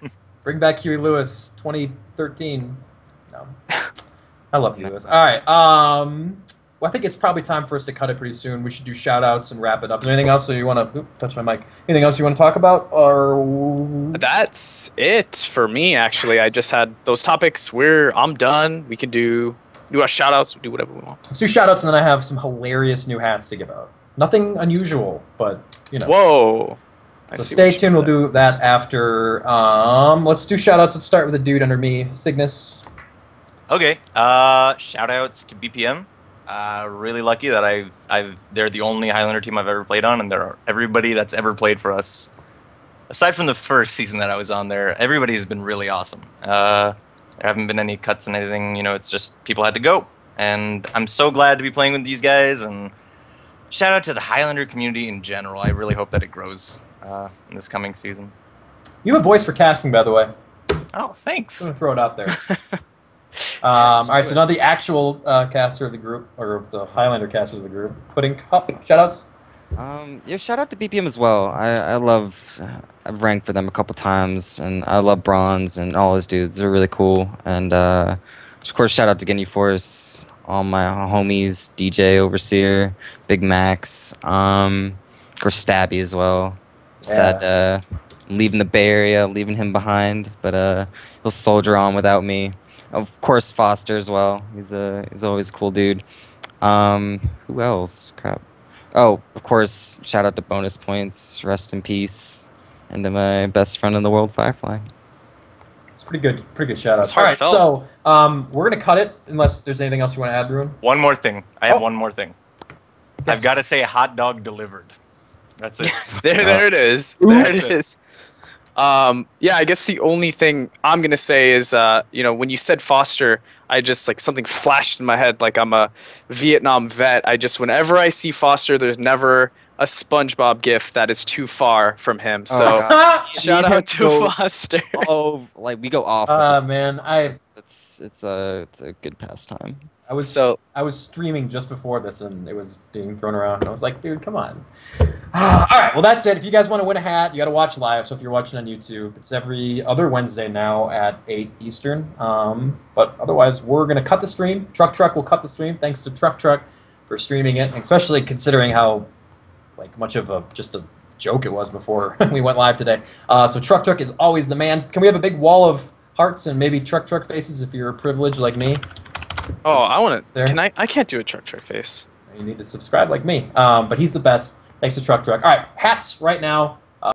Speaker 1: Bring back Huey Lewis, 2013. No, I love Huey Lewis. All right. Well, I think it's probably time for us to cut it pretty soon. We should do shout-outs and wrap it up. Is there anything else you want to... touch my mic. Anything else you want to talk about? Or
Speaker 2: That's it for me, actually. I just had those topics. I'm done. We can do our shout-outs, do whatever we want.
Speaker 1: Let's do shout-outs, and then I have some hilarious new hats to give out. Nothing unusual, but,
Speaker 2: Whoa.
Speaker 1: So stay tuned. We'll do that after. Let's do shout-outs. Let's start with the dude under me, Cygnus.
Speaker 4: Okay. Shout-outs to BPM. Really lucky that they're the only Highlander team I've ever played on, and everybody that's ever played for us, aside from the first season that I was on there, everybody has been really awesome. There haven't been any cuts and anything, it's just people had to go. And I'm so glad to be playing with these guys, and shout out to the Highlander community in general. I really hope that it grows in this coming season.
Speaker 1: You have a voice for casting, by the way.
Speaker 4: Oh, thanks.
Speaker 1: I'm going to throw it out there. All right, so now the actual caster of the group, or the Highlander casters of the group, putting up shoutouts.
Speaker 3: Shout out to BPM as well. I've ranked for them a couple times, and I love Bronze and all his dudes. They're really cool. And of course, shout out to Guinea Force, all my homies, DJ Overseer, Big Max, of course Stabby as well. Sad I'm leaving the Bay Area, leaving him behind, but he'll soldier on without me. Of course, Foster as well. He's always a cool dude. Who else? Crap. Oh, of course, shout out to Bonus Points. Rest in peace. And to my best friend in the world, Firefly.
Speaker 1: It's pretty good shout
Speaker 2: It's
Speaker 1: out. All right,
Speaker 2: heartfelt.
Speaker 1: so we're gonna cut it unless there's anything else you want to add, Ruin.
Speaker 4: One more thing. I have
Speaker 1: Oh.
Speaker 4: one more thing.
Speaker 1: Yes.
Speaker 4: I've got to say hot dog delivered. That's it.
Speaker 2: There it is.
Speaker 1: Ooh.
Speaker 2: There it
Speaker 4: That's it.
Speaker 2: is. Yeah, I guess the only thing I'm gonna say is, when you said Foster, I just like something flashed in my head. Like I'm a Vietnam vet. Whenever I see Foster, there's never a SpongeBob gif that is too far from him. So
Speaker 3: God.
Speaker 2: shout
Speaker 3: Me and him
Speaker 2: out to
Speaker 3: go-
Speaker 2: Foster.
Speaker 3: Oh, like we go off. with this.
Speaker 1: Man,
Speaker 3: It's a good pastime.
Speaker 1: I was
Speaker 2: So
Speaker 1: streaming just before this, and it was being thrown around. And I was like, dude, come on. All right, well, that's it. If you guys want to win a hat, you got to watch live. So if you're watching on YouTube, it's every other Wednesday now at 8 Eastern. But otherwise, we're going to cut the stream. Truck will cut the stream. Thanks to Truck for streaming it, especially considering how much of just a joke it was before we went live today. So Truck is always the man. Can we have a big wall of hearts and maybe Truck faces if you're privileged like me?
Speaker 2: I want to.
Speaker 1: There.
Speaker 2: Can I? I can't do a truck face.
Speaker 1: You need to subscribe like me. But he's the best. Thanks to Truck. All right, hats right now.